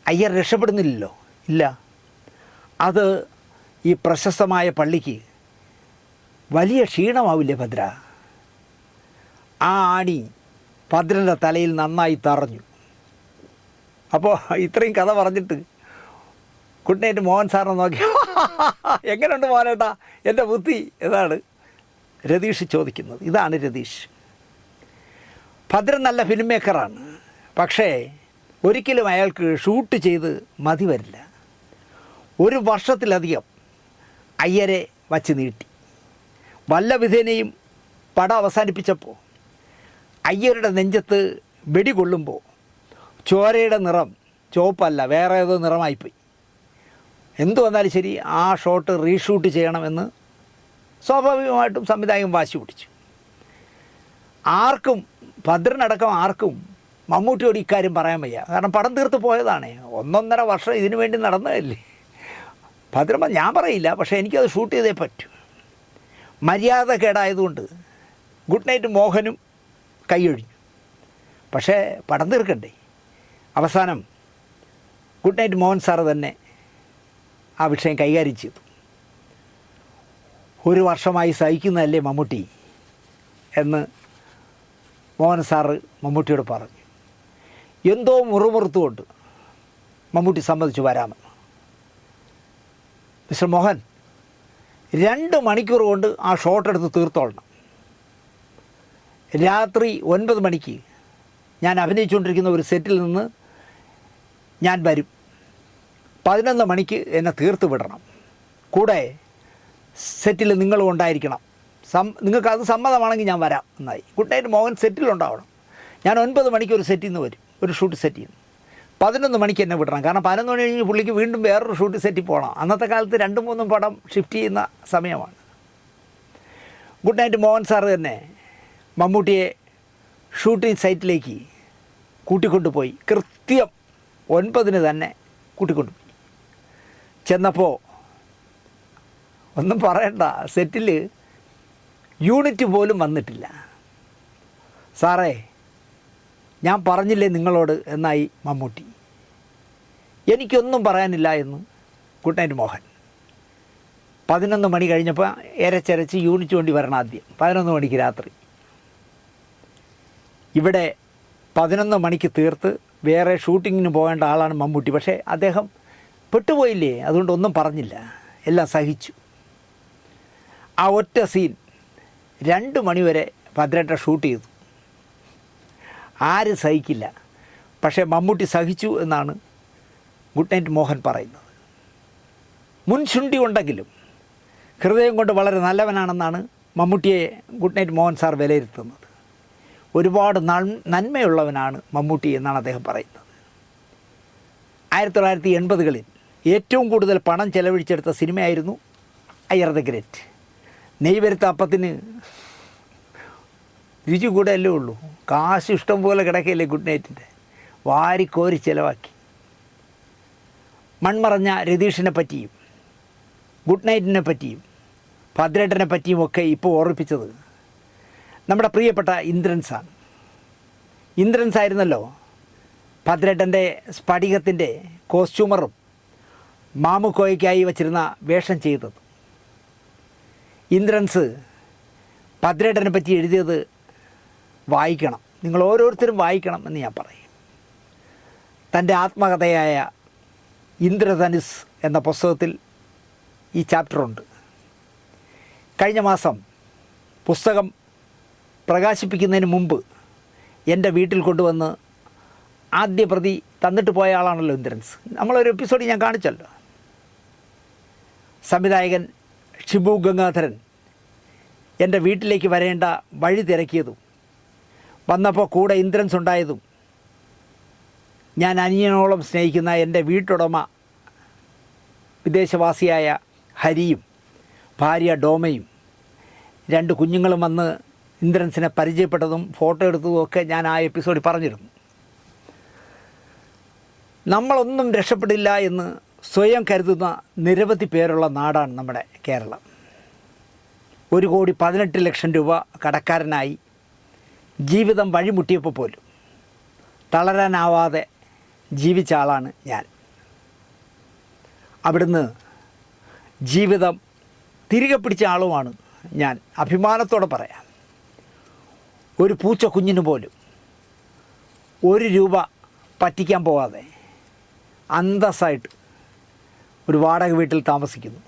അയ്യർ രക്ഷപ്പെടുന്നില്ലല്ലോ. ഇല്ല. അത് ഈ പ്രശസ്തമായ പള്ളിക്ക് വലിയ ക്ഷീണമാവില്ലേ ഭദ്ര? ആ ആണി ഭദ്രൻ്റെ തലയിൽ നന്നായി തറഞ്ഞു. അപ്പോൾ ഇത്രയും കഥ പറഞ്ഞിട്ട് ഗുഡ് നൈറ്റ് മോഹൻ സാറിനെ നോക്കി, എങ്ങനെയുണ്ട് മോഹനേട്ടാ എൻ്റെ ബുദ്ധി എന്നാണ് രതീഷ് ചോദിക്കുന്നത്. ഇതാണ് രതീഷ്. ഭദ്രൻ നല്ല ഫിലിം മേക്കറാണ്. പക്ഷേ ഒരിക്കലും അയാൾക്ക് ഷൂട്ട് ചെയ്ത് മതി വരില്ല. 1 വർഷത്തിലധികം അയ്യരെ വച്ച് നീട്ടി. വല്ല വിധേനയും പടം അവസാനിപ്പിച്ചപ്പോൾ അയ്യരുടെ നെഞ്ചത്ത് വെടി കൊള്ളുമ്പോൾ ചോരയുടെ നിറം ചുവപ്പല്ല, വേറെ ഏതോ നിറമായിപ്പോയി. എന്തു വന്നാലും ശരി ആ ഷോട്ട് റീഷൂട്ട് ചെയ്യണമെന്ന് സ്വാഭാവികമായിട്ടും സംവിധായകൻ വാശി പിടിച്ചു. ആർക്കും, ഭദ്രനടക്കം ആർക്കും മമ്മൂട്ടിയോട് ഇക്കാര്യം പറയാൻ വയ്യ. കാരണം പടം തീർത്ത് പോയതാണ്. 1.5 വർഷം ഇതിനു വേണ്ടി നടന്നതല്ലേ. ഭദ്രൻ ഞാൻ പറയില്ല, പക്ഷേ എനിക്കത് ഷൂട്ട് ചെയ്തേ പറ്റൂ. മര്യാദ കേടായതുകൊണ്ട് ഗുഡ് നൈറ്റ് മോഹനും കൈയൊഴിഞ്ഞു. പക്ഷേ പടം തീർക്കണ്ടേ. അവസാനം ഗുഡ് നൈറ്റ് മോഹൻ സാറ് തന്നെ ആ വിഷയം കൈകാര്യം ചെയ്തു. 1 വർഷമായി സഹിക്കുന്നതല്ലേ മമ്മൂട്ടി എന്ന് മോഹൻ സാറ് മമ്മൂട്ടിയോട് പറഞ്ഞു. എന്തോ മുറുമുറുത്തുകൊണ്ട് മമ്മൂട്ടി സമ്മതിച്ചു വരാമെന്ന്. മിസ്റ്റർ മോഹൻ, 2 മണിക്കൂർ കൊണ്ട് ആ ഷോട്ട് എടുത്ത് തീർത്തോളണം. രാത്രി 9 മണിക്ക് ഞാൻ അഭിനയിച്ചുകൊണ്ടിരിക്കുന്ന ഒരു സെറ്റിൽ നിന്ന് ഞാൻ വരും. 11 മണിക്ക് എന്നെ തീർത്ത് വിടണം. കൂടെ സെറ്റിൽ നിങ്ങളും ഉണ്ടായിരിക്കണം. നിങ്ങൾക്ക് അത് സമ്മതമാണെങ്കിൽ ഞാൻ വരാം എന്നായി. ഗുഡ് നൈറ്റ് മോഹൻ സെറ്റിലുണ്ടാവണം. ഞാൻ 9 മണിക്ക് ഒരു സെറ്റിൽ നിന്ന് വരും, ഒരു ഷൂട്ട് സെറ്റിൽ നിന്ന്. 11 മണിക്ക് എന്നെ വിടണം. കാരണം 11 മണി കഴിഞ്ഞ് പുള്ളിക്ക് വീണ്ടും വേറൊരു ഷൂട്ട് സെറ്റിൽ പോകണം. അന്നത്തെ കാലത്ത് 2-3 പടം ഷിഫ്റ്റ് ചെയ്യുന്ന സമയമാണ്. ഗുഡ് നൈറ്റ് മോഹൻ സാറ് തന്നെ മമ്മൂട്ടിയെ ഷൂട്ടിംഗ് സൈറ്റിലേക്ക് കൂട്ടിക്കൊണ്ടുപോയി. കൃത്യം 9 തന്നെ കൂട്ടിക്കൊണ്ടുപോയി. ചെന്നപ്പോൾ ഒന്നും പറയണ്ട, സെറ്റിൽ യൂണിറ്റ് പോലും വന്നിട്ടില്ല. സാറേ, ഞാൻ പറഞ്ഞില്ലേ നിങ്ങളോട് എന്നായി മമ്മൂട്ടി. എനിക്കൊന്നും പറയാനില്ല എന്ന് ഗുഡ് നൈറ്റ് മോഹൻ. 11 മണി കഴിഞ്ഞപ്പോൾ എരച്ചരച്ച് യൂണിറ്റ് വേണ്ടി വരണം ആദ്യം. 11 മണിക്ക് രാത്രി. ഇവിടെ 11 മണിക്ക് തീർത്ത് വേറെ ഷൂട്ടിങ്ങിന് പോകേണ്ട ആളാണ് മമ്മൂട്ടി. പക്ഷേ അദ്ദേഹം പെട്ടുപോയില്ലേ, അതുകൊണ്ടൊന്നും പറഞ്ഞില്ല, എല്ലാം സഹിച്ചു. ആ ഒറ്റ സീൻ 2 മണിവരെ ഭദ്രേട്ട ഷൂട്ട് ചെയ്തു. ആരും സഹിക്കില്ല, പക്ഷേ മമ്മൂട്ടി സഹിച്ചു എന്നാണ് ഗുഡ് നൈറ്റ് മോഹൻ പറയുന്നത്. മുൻശുണ്ടി ഉണ്ടെങ്കിലും ഹൃദയം കൊണ്ട് വളരെ നല്ലവനാണെന്നാണ് മമ്മൂട്ടിയെ ഗുഡ് നൈറ്റ് മോഹൻ സാർ വിലയിരുത്തുന്നത്. ഒരുപാട് നന്മയുള്ളവനാണ് മമ്മൂട്ടി എന്നാണ് അദ്ദേഹം പറയുന്നത്. 1980കളിൽ ഏറ്റവും കൂടുതൽ പണം ചെലവഴിച്ചെടുത്ത സിനിമയായിരുന്നു അയ്യർ ദ ഗ്രേറ്റ്. നെയ്വരുത്ത അപ്പത്തിന് രുചി കൂടെയല്ലേ ഉള്ളൂ. കാശ് ഇഷ്ടം പോലെ കിടക്കയില്ലേ ഗുഡ് നൈറ്റിൻ്റെ, വാരിക്കോരി ചിലവാക്കി. മൺമറഞ്ഞ രതീഷിനെ പറ്റിയും ഗുഡ് നൈറ്റിനെ പറ്റിയും ഭദ്രേട്ടനെ പറ്റിയും ഒക്കെ ഇപ്പോൾ ഓർമ്മിപ്പിച്ചത് നമ്മുടെ പ്രിയപ്പെട്ട ഇന്ദ്രൻസാണ്. ഇന്ദ്രൻസ് ആയിരുന്നല്ലോ ഭദ്രേട്ടൻ്റെ സ്ഫടികത്തിൻ്റെ കോസ്റ്റ്യൂമറും മാമുക്കോയ്ക്കായി വച്ചിരുന്ന വേഷം ചെയ്തത്. ഇന്ദ്രൻസ് ഭദ്രേട്ടനെ പറ്റി എഴുതിയത് വായിക്കണം, നിങ്ങൾ ഓരോരുത്തരും വായിക്കണം എന്ന് ഞാൻ പറയും. തൻ്റെ ആത്മകഥയായ ഇന്ദ്രധനുസ് എന്ന പുസ്തകത്തിൽ ഈ ചാപ്റ്ററുണ്ട്. കഴിഞ്ഞ മാസം പുസ്തകം പ്രകാശിപ്പിക്കുന്നതിന് മുമ്പ് എൻ്റെ വീട്ടിൽ കൊണ്ടുവന്ന് ആദ്യ പ്രതി തന്നിട്ട് പോയ ആളാണല്ലോ ഇന്ദ്രൻസ്. നമ്മളൊരു എപ്പിസോഡ് ഞാൻ കാണിച്ചല്ലോ. സംവിധായകൻ ഷിബു ഗംഗാധരൻ എൻ്റെ വീട്ടിലേക്ക് വരേണ്ട വഴി തിരക്കിയതും വന്നപ്പോൾ കൂടെ ഇന്ദ്രൻസ് ഉണ്ടായതും ഞാൻ അനിയനോളം സ്നേഹിക്കുന്ന എൻ്റെ വീട്ടുടമ വിദേശവാസിയായ ഹരിയും ഭാര്യ ഡോമയും 2 കുഞ്ഞുങ്ങളും വന്ന് ഇന്ദ്രൻസിനെ പരിചയപ്പെട്ടതും ഫോട്ടോ എടുത്തതും ഒക്കെ ഞാൻ ആ എപ്പിസോഡിൽ പറഞ്ഞിരുന്നു. നമ്മളൊന്നും രക്ഷപ്പെടില്ല എന്ന് സ്വയം കരുതുന്ന നിരവധി പേരുള്ള നാടാണ് നമ്മുടെ കേരളം. 1,18,00,000 രൂപ കടക്കാരനായി ജീവിതം വഴിമുട്ടിയപ്പോൾ പോലും തളരാനാവാതെ ജീവിച്ച ആളാണ് ഞാൻ. അവിടുന്ന് ജീവിതം തിരികെ പിടിച്ച ആളുമാണ് ഞാൻ, അഭിമാനത്തോടെ പറയാം. ഒരു പൂച്ച കുഞ്ഞിന് പോലും 1 രൂപ പറ്റിക്കാൻ പോകാതെ അന്തസ്സായിട്ട് ഒരു വാടക വീട്ടിൽ താമസിക്കുന്നു.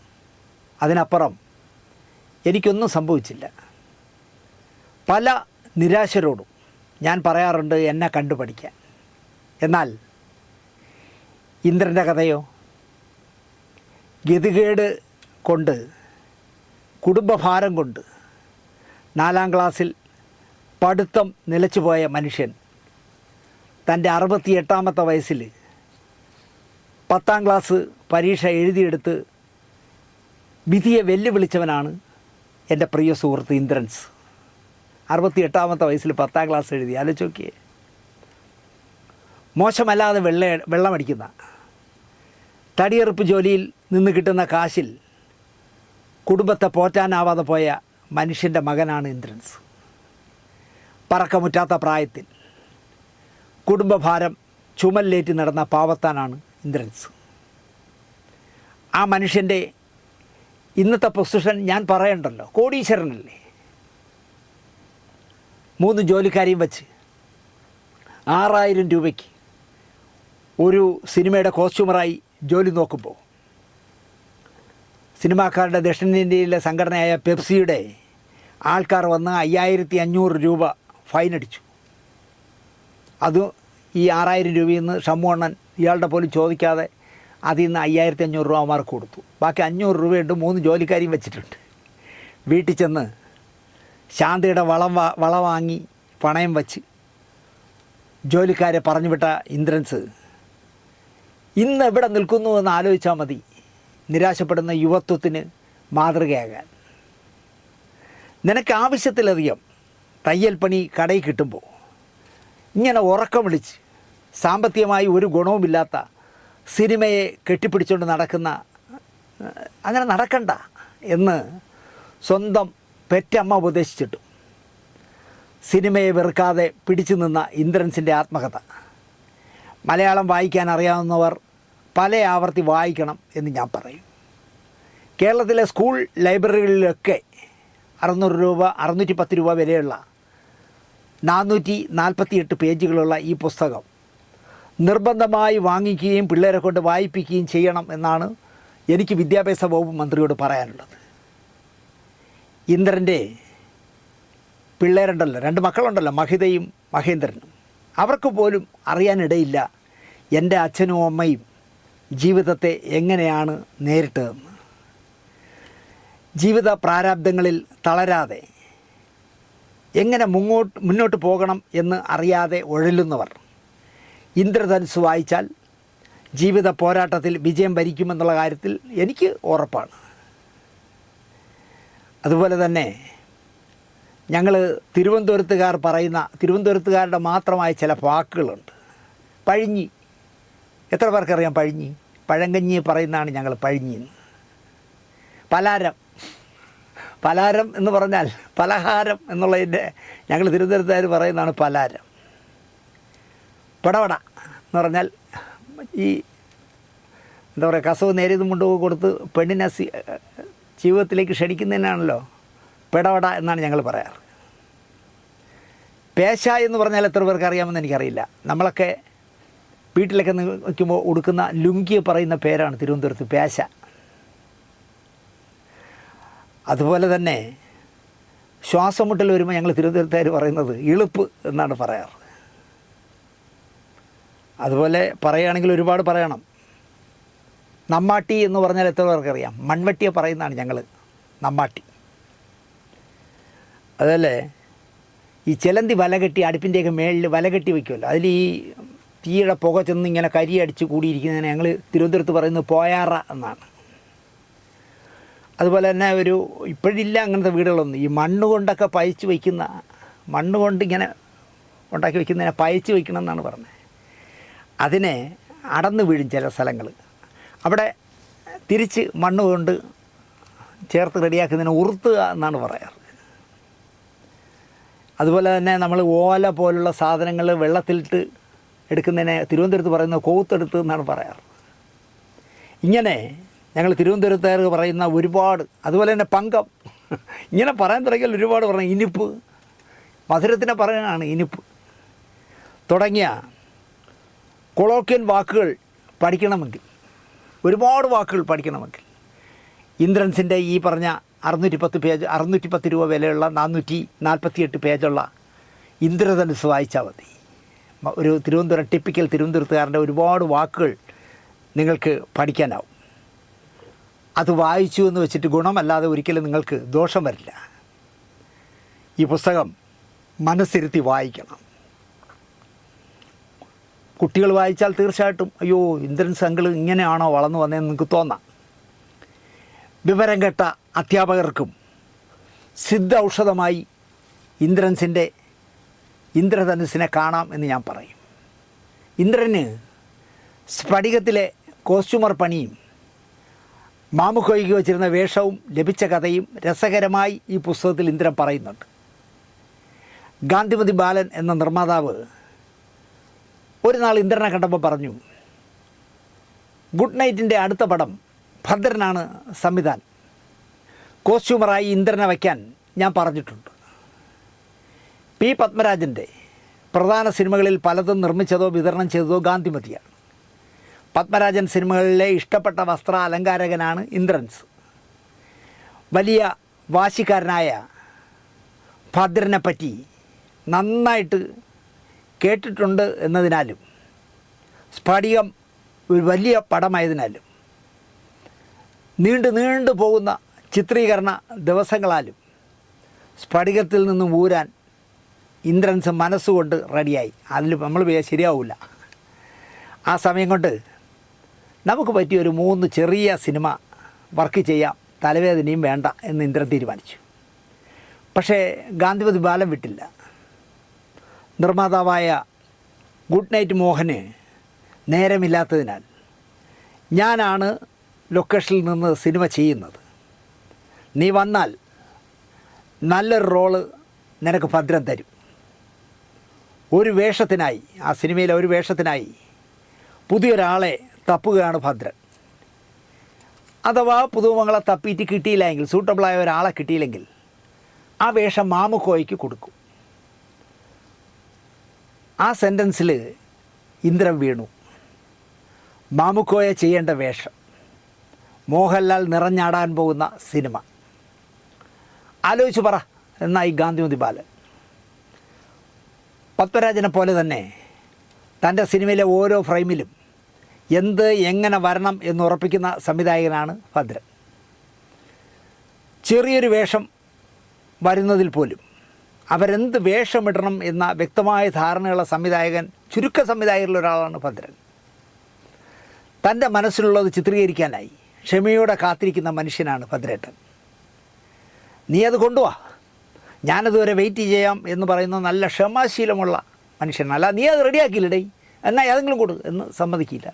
അതിനപ്പുറം എനിക്കൊന്നും സംഭവിച്ചില്ല. പല നിരാശരോടും ഞാൻ പറയാറുണ്ട് എന്നെ കണ്ടു പഠിക്കാൻ. എന്നാൽ ഇന്ദ്രൻ്റെ കഥയോ, ഗതികേട് കൊണ്ട്, കുടുംബഭാരം കൊണ്ട് 4ാം ക്ലാസ്സിൽ പഠിത്തം നിലച്ചുപോയ മനുഷ്യൻ തൻ്റെ 68ാമത്തെ വയസ്സിൽ 10ാം ക്ലാസ് പരീക്ഷ എഴുതിയെടുത്ത് വിധിയെ വെല്ലുവിളിച്ചവനാണ് എൻ്റെ പ്രിയ സുഹൃത്ത് ഇന്ദ്രൻസ്. 68ാമത്തെ വയസ്സിൽ 10ാം ക്ലാസ് എഴുതി. ആലോചിച്ച് നോക്കിയേ. മോശമല്ലാതെ വെള്ളമടിക്കുന്ന തടിയെറുപ്പ് ജോലിയിൽ നിന്ന് കിട്ടുന്ന കാശിൽ കുടുംബത്തെ പോറ്റാനാവാതെ പോയ മനുഷ്യൻ്റെ മകനാണ് ഇന്ദ്രൻസ്. പറക്കമുറ്റാത്ത പ്രായത്തിൽ കുടുംബഭാരം ചുമലിലേറ്റി നടന്ന പാവത്താനാണ് ഇന്ദ്രൻസ്. ആ മനുഷ്യൻ്റെ ഇന്നത്തെ പൊസിഷൻ ഞാൻ പറയണ്ടല്ലോ, കോടീശ്വരനല്ലേ. 3 ജോലിക്കാരെയും വച്ച് 6,000 രൂപയ്ക്ക് ഒരു സിനിമയുടെ കോസ്റ്റ്യൂമറായി ജോലി നോക്കുമ്പോൾ സിനിമാക്കാരുടെ ദക്ഷിണേന്ത്യയിലെ സംഘടനയായ പെപ്സിയുടെ ആൾക്കാർ വന്ന് 5,500 രൂപ ഫൈനടിച്ചു. അത് ഈ 6,000 രൂപയിൽ നിന്ന് ഷമ്മുവണ്ണൻ ഇയാളുടെ പോലും ചോദിക്കാതെ അതിൽ നിന്ന് 5,500 രൂപ അവന്മാർക്ക് കൊടുത്തു. ബാക്കി 500 രൂപയുണ്ട്. 3 ജോലിക്കാരെയും വെച്ചിട്ടുണ്ട്. വീട്ടിൽ ചെന്ന് ശാന്തിയുടെ വള വാങ്ങി പണയം വച്ച് ജോലിക്കാരെ പറഞ്ഞു വിട്ട ഇന്ദ്രൻസ് ഇന്ന് എവിടെ നിൽക്കുന്നു എന്ന് ആലോചിച്ചാൽ മതി നിരാശപ്പെടുന്ന യുവത്വത്തിന് മാതൃകയാകാൻ. നിനക്ക് ആവശ്യത്തിലധികം തയ്യൽ പണി കടയിൽ കിട്ടുമ്പോൾ ഇങ്ങനെ ഉറക്കം വിളിച്ച് സാമ്പത്തികമായി ഒരു ഗുണവുമില്ലാത്ത സിനിമയെ കെട്ടിപ്പിടിച്ചുകൊണ്ട് അങ്ങനെ നടക്കണ്ട എന്ന് സ്വന്തം പെറ്റമ്മ ഉപദേശിച്ചിട്ടും സിനിമയെ വെറുക്കാതെ പിടിച്ചു നിന്ന ഇന്ദ്രൻസിൻ്റെ ആത്മകഥ മലയാളം വായിക്കാൻ അറിയാവുന്നവർ പല ആവർത്തി വായിക്കണം എന്ന് ഞാൻ പറയും. കേരളത്തിലെ സ്കൂൾ ലൈബ്രറികളിലൊക്കെ 600 രൂപ 610 രൂപ വിലയുള്ള 448 പേജുകളുള്ള ഈ പുസ്തകം നിർബന്ധമായി വാങ്ങിക്കുകയും പിള്ളേരെ കൊണ്ട് വായിപ്പിക്കുകയും ചെയ്യണം എന്നാണ് എനിക്ക് വിദ്യാഭ്യാസ വകുപ്പ് മന്ത്രിയോട് പറയാനുള്ളത്. ഇന്ദ്രൻ്റെ പിള്ളേരുണ്ടല്ലോ, 2 മക്കളുണ്ടല്ലോ, മഹിതയും മഹേന്ദ്രനും. അവർക്ക് പോലും അറിയാനിടയില്ല എൻ്റെ അച്ഛനും അമ്മയും ജീവിതത്തെ എങ്ങനെയാണ് നേരിട്ടതെന്ന്. ജീവിത പ്രാരാബ്ദങ്ങളിൽ തളരാതെ എങ്ങനെ മുന്നോട്ട് പോകണം എന്ന് അറിയാതെ ഉഴലുന്നവർ ഇന്ദ്രധനുസ് വായിച്ചാൽ ജീവിത പോരാട്ടത്തിൽ വിജയം വരിക്കുമെന്നുള്ള കാര്യത്തിൽ എനിക്ക് ഉറപ്പാണ്. അതുപോലെ തന്നെ ഞങ്ങൾ തിരുവനന്തപുരത്തുകാർ പറയുന്ന, തിരുവനന്തപുരത്തുകാരുടെ മാത്രമായ ചില വാക്കുകളുണ്ട്. പഴിഞ്ഞി, എത്ര പേർക്കറിയാം പഴിഞ്ഞി? പഴങ്കഞ്ഞി പറയുന്നതാണ് ഞങ്ങൾ പഴിഞ്ഞിന്ന്. പലാരം, പലാരം എന്ന് പറഞ്ഞാൽ പലഹാരം എന്നുള്ളതിൻ്റെ ഞങ്ങൾ തിരുവനന്തപുരത്തുകാർ പറയുന്നതാണ് പലാരം. പടവട എന്ന് പറഞ്ഞാൽ ഈ എന്താ പറയുക, കസവ് നേരിയതും കൊണ്ട് കൊടുത്ത് പെണ്ണിനെ ജീവിതത്തിലേക്ക് ക്ഷണിക്കുന്നതിനാണല്ലോ പെടവട എന്നാണ് ഞങ്ങൾ പറയാറ്. പേശ എന്ന് പറഞ്ഞാൽ എത്ര പേർക്ക് അറിയാമെന്ന് എനിക്കറിയില്ല. നമ്മളൊക്കെ വീട്ടിലൊക്കെ നിൽക്കുമ്പോൾ ഉടുക്കുന്ന ലുങ്കിയെ പറയുന്ന പേരാണ് തിരുവനന്തപുരത്ത് പേശ. അതുപോലെ തന്നെ ശ്വാസം മുട്ടൽ വരുമ്പോൾ ഞങ്ങൾ തിരുവനന്തപുരത്തുകാർ പറയുന്നത് ഇളുപ്പ് എന്നാണ് പറയാറ്. അതുപോലെ പറയുകയാണെങ്കിൽ ഒരുപാട് പറയണം. നമ്മാട്ടി എന്ന് പറഞ്ഞാൽ എത്ര പേർക്കറിയാം? മൺവെട്ടിയെ പറയുന്നതാണ് ഞങ്ങൾ നമ്മാട്ടി. അതല്ലേ ഈ ചിലന്തി വല കെട്ടി അടുപ്പിൻ്റെയൊക്കെ മേളിൽ വല കെട്ടി വയ്ക്കുമല്ലോ, അതിൽ ഈ തീയുടെ പുക ചെന്ന് ഇങ്ങനെ കരി അടിച്ച് കൂടിയിരിക്കുന്നതിന് ഞങ്ങൾ തിരുവനന്തപുരത്ത് പറയുന്നത് പോയാറ എന്നാണ്. അതുപോലെ തന്നെ ഇപ്പോഴില്ല അങ്ങനത്തെ വീടുകളൊന്നും, ഈ മണ്ണ് കൊണ്ടൊക്കെ പയച്ച് വയ്ക്കുന്ന, മണ്ണ് കൊണ്ട് ഇങ്ങനെ ഉണ്ടാക്കി വയ്ക്കുന്നതിനെ പയച്ച് വയ്ക്കണം എന്നാണ് പറഞ്ഞത്. അതിനെ അടന്ന് വീഴും ചില സ്ഥലങ്ങൾ, അവിടെ തിരിച്ച് മണ്ണ് കൊണ്ട് ചേർത്ത് റെഡിയാക്കുന്നതിനെ ഉറുത്തുക എന്നാണ് പറയാറ്. അതുപോലെ തന്നെ നമ്മൾ ഓല പോലുള്ള സാധനങ്ങൾ വെള്ളത്തിലിട്ട് എടുക്കുന്നതിനെ തിരുവനന്തപുരത്ത് പറയുന്നത് കോത്തെടുത്ത് എന്നാണ് പറയാറ്. ഇങ്ങനെ ഞങ്ങൾ തിരുവനന്തപുരത്തുകാർ പറയുന്ന ഒരുപാട്, അതുപോലെ തന്നെ പങ്കം, ഇങ്ങനെ പറയാൻ തുടങ്ങിയാൽ ഒരുപാട് പറഞ്ഞു. ഇനിപ്പ്, മധുരത്തിനെ പറയാനാണ് ഇനിപ്പ് തുടങ്ങിയ കൊളോക്കിയൽ വാക്കുകൾ പഠിക്കണമെങ്കിൽ, ഒരുപാട് വാക്കുകൾ പഠിക്കണമെങ്കിൽ ഇന്ദ്രൻസിൻ്റെ ഈ പറഞ്ഞ 610 രൂപ വിലയുള്ള 448 പേജുള്ള ഇന്ദ്രധനുസ് വായിച്ചാൽ മതി. ഒരു ടിപ്പിക്കൽ തിരുവനന്തപുരത്തുകാരൻ്റെ ഒരുപാട് വാക്കുകൾ നിങ്ങൾക്ക് പഠിക്കാനാവും. അത് വായിച്ചു എന്ന് വെച്ചിട്ട് ഗുണമല്ലാതെ ഒരിക്കലും നിങ്ങൾക്ക് ദോഷം വരില്ല. ഈ പുസ്തകം മനസ്സിരുത്തി വായിക്കണം. കുട്ടികൾ വായിച്ചാൽ തീർച്ചയായിട്ടും അയ്യോ ഇന്ദ്രൻസ് അങ്കിൾ ഇങ്ങനെയാണോ വളർന്നു വന്നതെന്ന് നിങ്ങൾക്ക് തോന്നാം. വിവരം കെട്ട അധ്യാപകർക്കും സിദ്ധ ഔഷധമായി ഇന്ദ്രൻസിൻ്റെ ഇന്ദ്രധനുസിനെ കാണാം എന്ന് ഞാൻ പറയും. ഇന്ദ്രന് സ്ഫടികത്തിലെ കോസ്റ്റ്യൂമർ പണിയും മാമുക്കോയ്ക്ക് വച്ചിരുന്ന വേഷവും ലഭിച്ച കഥയും രസകരമായി ഈ പുസ്തകത്തിൽ ഇന്ദ്രൻ പറയുന്നുണ്ട്. ഗാന്ധിമതി ബാലൻ എന്ന നിർമ്മാതാവ് ഒരു നാൾ ഇന്ദ്രനെ കണ്ടപ്പോൾ പറഞ്ഞു, ഗുഡ് നൈറ്റിൻ്റെ അടുത്ത പടം ഭദ്രനാണ് സംവിധാനം, കോസ്റ്റ്യൂമറായി ഇന്ദ്രനെ വയ്ക്കാൻ ഞാൻ പറഞ്ഞിട്ടുണ്ട്. പി പത്മരാജൻ്റെ പ്രധാന സിനിമകളിൽ പലതും നിർമ്മിച്ചതോ വിതരണം ചെയ്തതോ ഗാന്ധിമതിയാണ്. പത്മരാജൻ സിനിമകളിലെ ഇഷ്ടപ്പെട്ട വസ്ത്ര അലങ്കാരകനാണ് ഇന്ദ്രൻസ്. വലിയ വാശിക്കാരനായ ഭദ്രനെ പറ്റി നന്നായിട്ട് കേട്ടിട്ടുണ്ട് എന്നതിനാലും സ്ഫടികം ഒരു വലിയ പടമായതിനാലും നീണ്ടു പോകുന്ന ചിത്രീകരണ ദിവസങ്ങളാലും സ്ഫടികത്തിൽ നിന്നും ഊരാൻ ഇന്ദ്രൻസ് മനസ്സുകൊണ്ട് റെഡിയായി. അതിൽ നമ്മൾ ശരിയാവില്ല. ആ സമയം കൊണ്ട് നമുക്ക് പറ്റിയൊരു 3 ചെറിയ സിനിമ വർക്ക് ചെയ്യാം, തലവേദനയും വേണ്ട എന്ന് ഇന്ദ്രൻ തീരുമാനിച്ചു. പക്ഷേ ഗാന്ധിമതി ബാലൻ വിട്ടില്ല. നിർമ്മാതാവായ ഗുഡ് നൈറ്റ് മോഹന് നേരമില്ലാത്തതിനാൽ ഞാനാണ് ലൊക്കേഷനിൽ നിന്ന് സിനിമ ചെയ്യുന്നത്, നീ വന്നാൽ നല്ലൊരു റോള് നിനക്ക് ഭദ്രൻ തരും. ഒരു വേഷത്തിനായി, ആ സിനിമയിലെ ഒരു വേഷത്തിനായി പുതിയൊരാളെ തപ്പുകയാണ് ഭദ്രൻ. അഥവാ പുതുമുഖങ്ങളെ തപ്പിയിട്ട് കിട്ടിയില്ല എങ്കിൽ, സൂട്ടബിളായ ഒരാളെ കിട്ടിയില്ലെങ്കിൽ ആ വേഷം മാമുക്കോയ്ക്ക് കൊടുക്കും. ആ സെൻറ്റൻസിൽ ഇന്ദ്രൻ വീണു. മാമുക്കോയെ ചെയ്യേണ്ട വേഷം, മോഹൻലാൽ നിറഞ്ഞാടാൻ പോകുന്ന സിനിമ. ആലോചിച്ച് പറ എന്നായി ഗാന്ധിമതി ബാലൻ. പത്മരാജനെ പോലെ തന്നെ തൻ്റെ സിനിമയിലെ ഓരോ ഫ്രെയിമിലും എന്ത് എങ്ങനെ വരണം എന്നുറപ്പിക്കുന്ന സംവിധായകനാണ് ഭദ്രൻ. ചെറിയൊരു വേഷം വരുന്നതിൽ പോലും അവരെന്ത് വേഷമിടണം എന്ന വ്യക്തമായ ധാരണയുള്ള സംവിധായകൻ, ചുരുക്ക സംവിധായകരിൽ ഒരാളാണ് ഭദ്രൻ. തൻ്റെ മനസ്സിലുള്ളത് ചിത്രീകരിക്കാനായി ക്ഷമയോടെ കാത്തിരിക്കുന്ന മനുഷ്യനാണ് ഭദ്രേട്ടൻ. നീ അത് കൊണ്ടുവാ, ഞാനതുവരെ വെയിറ്റ് ചെയ്യാം എന്ന് പറയുന്ന നല്ല ക്ഷമാശീലമുള്ള മനുഷ്യനല്ല. നീ അത് റെഡിയാക്കിയില്ലടേ, എന്നാൽ ഏതെങ്കിലും കൊടു എന്ന് സമ്മതിക്കില്ല.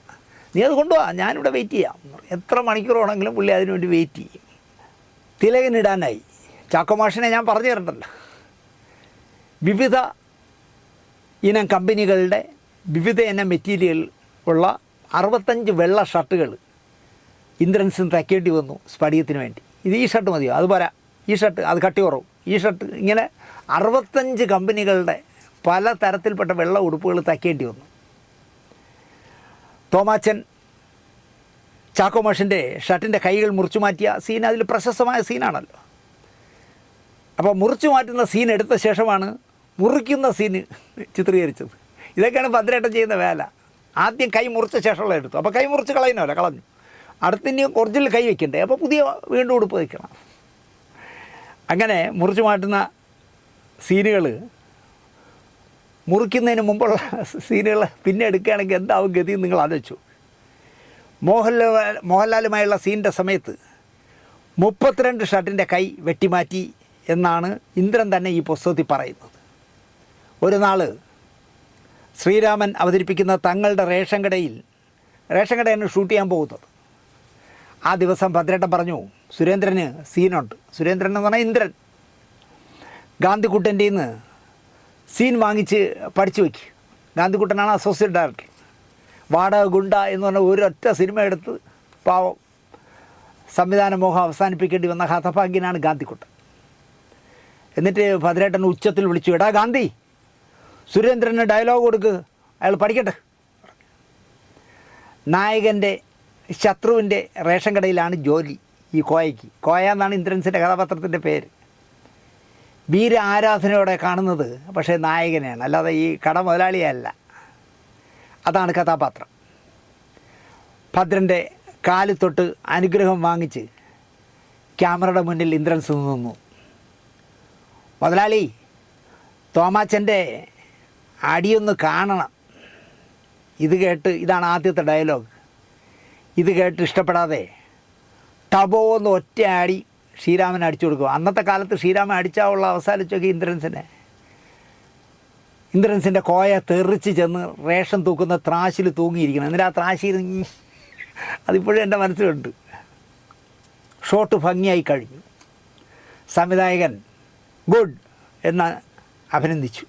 നീ അത് കൊണ്ടുവാ, ഞാനിവിടെ വെയിറ്റ് ചെയ്യാം. എത്ര മണിക്കൂറാണെങ്കിലും പുള്ളി അതിനുവേണ്ടി വെയിറ്റ് ചെയ്യും. തിലകനിടാനായി ചാക്കോ മാഷിനെ ഞാൻ പറഞ്ഞു തരണ്ടല്ലോ. വിവിധ ഇനം കമ്പനികളുടെ വിവിധ ഇനം മെറ്റീരിയൽ ഉള്ള 65 വെള്ള ഷർട്ടുകൾ ഇന്ദ്രൻസിന് തയ്ക്കേണ്ടി വന്നു സ്പടികത്തിന് വേണ്ടി. ഇത് ഈ ഷർട്ട് മതിയോ? അതുപോരാ, ഈ ഷർട്ട് അത് കട്ടി കുറവും, ഈ ഷർട്ട്, ഇങ്ങനെ 65 കമ്പനികളുടെ പല തരത്തിൽപ്പെട്ട വെള്ള ഉടുപ്പുകൾ തയ്ക്കേണ്ടി വന്നു. തോമാച്ചൻ ചാക്കോ മാഷിൻ്റെ ഷർട്ടിൻ്റെ കൈകൾ മുറിച്ചു മാറ്റിയ സീൻ അതിൽ പ്രശസ്തമായ സീനാണല്ലോ. അപ്പോൾ മുറിച്ചു മാറ്റുന്ന സീൻ എടുത്ത ശേഷമാണ് മുറിക്കുന്ന സീന് ചിത്രീകരിച്ചത്. ഇതൊക്കെയാണ് ഭദ്രേട്ടൻ ചെയ്യുന്ന വേല. ആദ്യം കൈ മുറിച്ച ശേഷമുള്ള എടുത്തു. അപ്പോൾ കൈ മുറിച്ച് കളയുന്നല്ലോ, കളഞ്ഞു. അടുത്തിനി ഒറിജിനൽ കൈ വയ്ക്കണ്ടേ, അപ്പോൾ പുതിയ വീണ്ടും ഉടുപ്പ് വയ്ക്കണം. അങ്ങനെ മുറിച്ചു മാറ്റുന്ന സീനുകൾ, മുറിക്കുന്നതിന് മുമ്പുള്ള സീനുകൾ പിന്നെ എടുക്കുകയാണെങ്കിൽ എന്താവും ഗതി നിങ്ങൾ ആലോചിച്ചു. മോഹൻലാലുമായുള്ള സീനിൻ്റെ സമയത്ത് 32 ഷർട്ടിൻ്റെ കൈ വെട്ടിമാറ്റി എന്നാണ് ഇന്ദ്രൻ തന്നെ ഈ പുസ്തകത്തിൽ പറയുന്നത്. ഒരു നാൾ ശ്രീരാമൻ അവതരിപ്പിക്കുന്ന തങ്ങളുടെ റേഷൻ കടയാണ് ഷൂട്ട് ചെയ്യാൻ പോകുന്നത്. ആ ദിവസം ഭദ്രേട്ടൻ പറഞ്ഞു, സുരേന്ദ്രന് സീനുണ്ട്. സുരേന്ദ്രൻ എന്ന് പറഞ്ഞാൽ ഇന്ദ്രൻ. ഗാന്ധിക്കുട്ടൻ്റെ നിന്ന് സീൻ വാങ്ങിച്ച് പഠിച്ചു വയ്ക്കും. ഗാന്ധിക്കുട്ടനാണ് അസോസിയേറ്റ് ഡയറക്ടർ. വാടക ഗുണ്ട എന്ന് പറഞ്ഞ ഒരൊറ്റ സിനിമ എടുത്ത് പാവം സംവിധാന മോഹം അവസാനിപ്പിക്കേണ്ടി വന്ന ഹതഭാഗ്യനാണ് ഗാന്ധിക്കുട്ടൻ. എന്നിട്ട് ഭദ്രേട്ടൻ ഉച്ചത്തിൽ വിളിച്ചു, എടാ ഗാന്ധി, സുരേന്ദ്രന് ഡയലോഗ് കൊടുക്ക്, അയാൾ പഠിക്കട്ടെ. നായകൻ്റെ ശത്രുവിൻ്റെ റേഷൻ കടയിലാണ് ജോലി ഈ കോയയ്ക്ക്. കോയ എന്നാണ് ഇന്ദ്രൻസിൻ്റെ കഥാപാത്രത്തിൻ്റെ പേര്. വീര ആരാധനയോടെ കാണുന്നത് പക്ഷേ നായകനെയാണ്, അല്ലാതെ ഈ കട മുതലാളിയല്ല. അതാണ് കഥാപാത്രം. ഭദ്രൻ്റെ കാലിൽ തൊട്ട് അനുഗ്രഹം വാങ്ങിച്ച് ക്യാമറയുടെ മുന്നിൽ ഇന്ദ്രൻസ് നിന്നു. മുതലാളി, തോമാച്ചൻ്റെ അടിയൊന്ന് കാണണം. ഇത് കേട്ട്, ഇതാണ് ആദ്യത്തെ ഡയലോഗ്. ഇത് കേട്ട് ഇഷ്ടപ്പെടാതെ ടബോ എന്ന് ഒറ്റ അടി ശ്രീരാമൻ അടിച്ചു കൊടുക്കും. അന്നത്തെ കാലത്ത് ശ്രീരാമൻ അടിച്ചാലുള്ള അവസാനിച്ചൊക്കെ ഇന്ദ്രൻസിൻ്റെ കോയ തെറിച്ച് ചെന്ന് റേഷൻ തൂക്കുന്ന ത്രാശിൽ തൂങ്ങിയിരിക്കണം. എന്നിട്ട് ആ ത്രാശിൽ അതിപ്പോഴും എൻ്റെ മനസ്സിലുണ്ട്. ഷോട്ട് ഭംഗിയായി കഴിഞ്ഞു. സംവിധായകൻ ഗുഡ് എന്ന് അഭിനന്ദിച്ചു.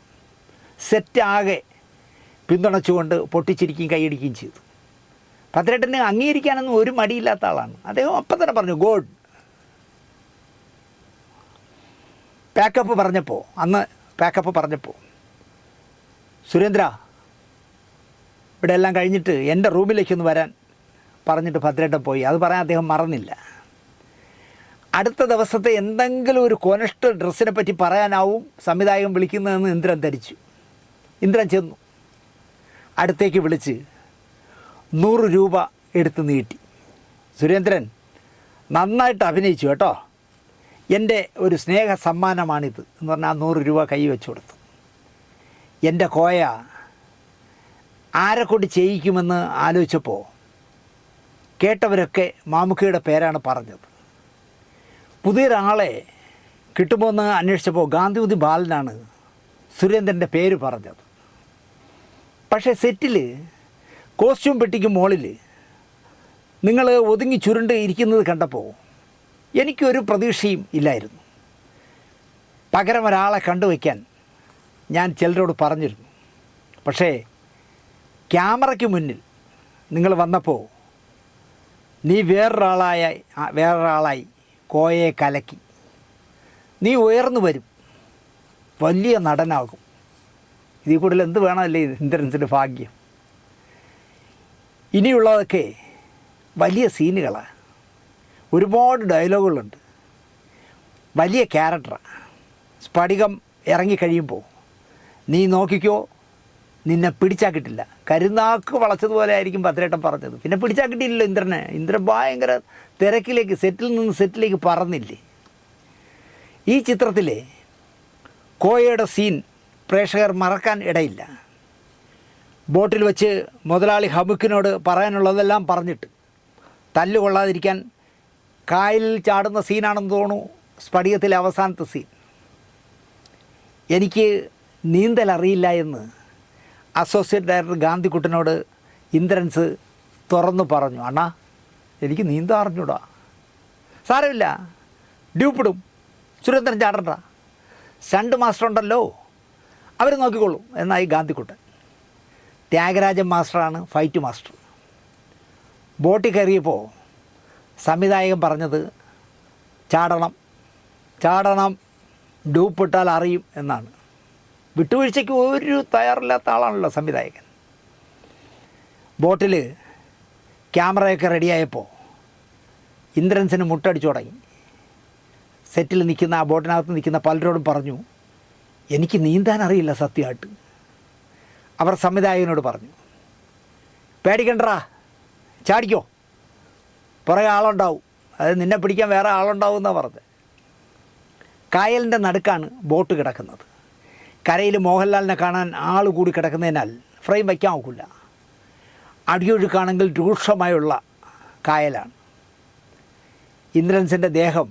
സെറ്റാകെ പിന്തുണച്ചുകൊണ്ട് പൊട്ടിച്ചിരിക്കുകയും കൈയടിക്കുകയും ചെയ്തു. ഭദ്രേട്ടന് അംഗീകരിക്കാനൊന്നും ഒരു മടിയില്ലാത്ത ആളാണ്. അദ്ദേഹം അപ്പം തന്നെ പറഞ്ഞു ഗുഡ്. അന്ന് പാക്കപ്പ് പറഞ്ഞപ്പോൾ സുരേന്ദ്ര, ഇവിടെ എല്ലാം കഴിഞ്ഞിട്ട് എൻ്റെ റൂമിലേക്കൊന്ന് വരാൻ പറഞ്ഞിട്ട് ഭദ്രേട്ടൻ പോയി. അത് പറയാൻ അദ്ദേഹം മറന്നില്ല. അടുത്ത ദിവസത്തെ എന്തെങ്കിലും ഒരു കൊനഷ്ട ഡ്രസ്സിനെ പറ്റി പറയാനാവും സംവിധായകൻ വിളിക്കുന്നതെന്ന് ഇന്ദ്രൻ ധരിച്ചു. ഇന്ദ്രൻ ചെന്നു, അടുത്തേക്ക് വിളിച്ച് 100 രൂപ എടുത്ത് നീട്ടി. സുരേന്ദ്രൻ, നന്നായിട്ട് അഭിനയിച്ചു കേട്ടോ, എൻ്റെ ഒരു സ്നേഹ സമ്മാനമാണിത് എന്ന് പറഞ്ഞാൽ 100 രൂപ കൈ വെച്ചു കൊടുത്തു. എൻ്റെ കോയ ആരെക്കൊണ്ട് ചെയ്യിക്കുമെന്ന് ആലോചിച്ചപ്പോൾ കേട്ടവരൊക്കെ മാമുക്കയുടെ പേരാണ് പറഞ്ഞത്. പുതിയൊരാളെ കിട്ടുമോ എന്ന് അന്വേഷിച്ചപ്പോൾ ഗാന്ധിമതി ബാലനാണ് സുരേന്ദ്രൻ്റെ പേര് പറഞ്ഞത്. പക്ഷേ സെറ്റിൽ കോസ്റ്റ്യൂം പെട്ടിക്ക് മുകളിൽ നിങ്ങൾ ഒതുങ്ങി ചുരുണ്ട് ഇരിക്കുന്നത് കണ്ടപ്പോൾ എനിക്കൊരു പ്രതീക്ഷയും ഇല്ലായിരുന്നു. പകരം ഒരാളെ കണ്ടുവയ്ക്കാൻ ഞാൻ ചിലരോട് പറഞ്ഞിരുന്നു. പക്ഷേ ക്യാമറയ്ക്ക് മുന്നിൽ നിങ്ങൾ വന്നപ്പോൾ നീ വേറൊരാളായി കോയയെ കലക്കി. നീ ഉയർന്നു വരും, വലിയ നടനാകും. ഇതിൽ കൂടുതൽ എന്ത് വേണമല്ലേ ഇന്ദ്രൻസിൻ്റെ ഭാഗ്യം. ഇനിയുള്ളതൊക്കെ വലിയ സീനുകളാണ്, ഒരുപാട് ഡയലോഗുകളുണ്ട്, വലിയ ക്യാരക്ടറാണ്. സ്ഫടികം ഇറങ്ങിക്കഴിയുമ്പോൾ നീ നോക്കിക്കോ, നിന്നെ പിടിച്ചാൽ കിട്ടില്ല. കരുനാക്ക് വളച്ചതുപോലെ ആയിരിക്കും ഭദ്രേട്ടൻ പറഞ്ഞത്. പിന്നെ പിടിച്ചാൽ കിട്ടിയില്ലല്ലോ ഇന്ദ്രനെ. ഇന്ദ്രൻ ഭയങ്കര തിരക്കിലേക്ക്, സെറ്റിൽ നിന്ന് സെറ്റിലേക്ക് പറന്നില്ലേ. ഈ ചിത്രത്തിലെ കോയയുടെ സീൻ പ്രേക്ഷകർ മറക്കാൻ ഇടയില്ല. ബോട്ടിൽ വെച്ച് മുതലാളി ഹമുക്കിനോട് പറയാനുള്ളതെല്ലാം പറഞ്ഞിട്ട് തല്ലുകൊള്ളാതിരിക്കാൻ കായലിൽ ചാടുന്ന സീനാണെന്ന് തോന്നുന്നു സ്ഫടികത്തിലെ അവസാനത്തെ സീൻ. എനിക്ക് നീന്തൽ അറിയില്ല എന്ന് അസോസിയേറ്റ് ഡയറക്ടർ ഗാന്ധിക്കുട്ടനോട് ഇന്ദ്രൻസ് തുറന്നു പറഞ്ഞു. അണ്ണാ എനിക്ക് നീന്താൻ അറിഞ്ഞൂടാ. സാരമില്ല, ഡ്യൂപ്പിടും, സുരേന്ദ്രൻ ചാടണ്ട, സ്റ്റണ്ട് മാസ്റ്റർ ഉണ്ടല്ലോ, അവർ നോക്കിക്കൊള്ളൂ എന്നായി ഗാന്ധിക്കുട്ടൻ. ത്യാഗരാജൻ മാസ്റ്ററാണ് ഫൈറ്റ് മാസ്റ്റർ. ബോട്ടിൽ കയറിയപ്പോൾ സംവിധായകൻ പറഞ്ഞത് ചാടണം ചാടണം, ഡ്യൂപ്പിട്ടാൽ അറിയും എന്നാണ്. വിട്ടുവീഴ്ചയ്ക്ക് ഒരു തയ്യാറില്ലാത്ത ആളാണല്ലോ സംവിധായകൻ. ബോട്ടിൽ ക്യാമറയൊക്കെ റെഡിയായപ്പോൾ ഇന്ദ്രൻസിന് മുട്ടടിച്ചു തുടങ്ങി. സെറ്റിൽ നിൽക്കുന്ന, ആ ബോട്ടിനകത്ത് നിൽക്കുന്ന പലരോടും പറഞ്ഞു, എനിക്ക് നീന്താൻ അറിയില്ല സത്യമായിട്ട്. അവർ സംവിധായകനോട് പറഞ്ഞു, പേടിക്കണ്ടടാ, ചാടിക്കോ, പുറകെ ആളുണ്ടാവും, അത് നിന്നെ പിടിക്കാൻ വേറെ ആളുണ്ടാവും എന്നാണ് പറഞ്ഞത്. കായലിൻ്റെ നടുക്കാണ് ബോട്ട് കിടക്കുന്നത്. കരയിൽ മോഹൻലാലിനെ കാണാൻ ആൾ കൂടി കിടക്കുന്നതിനാൽ ഫ്രെയിം വയ്ക്കാൻ ഒക്കില്ല. അടിയൊഴുക്കാണെങ്കിൽ രൂക്ഷമായുള്ള കായലാണ്. ഇന്ദ്രൻസിൻ്റെ ദേഹം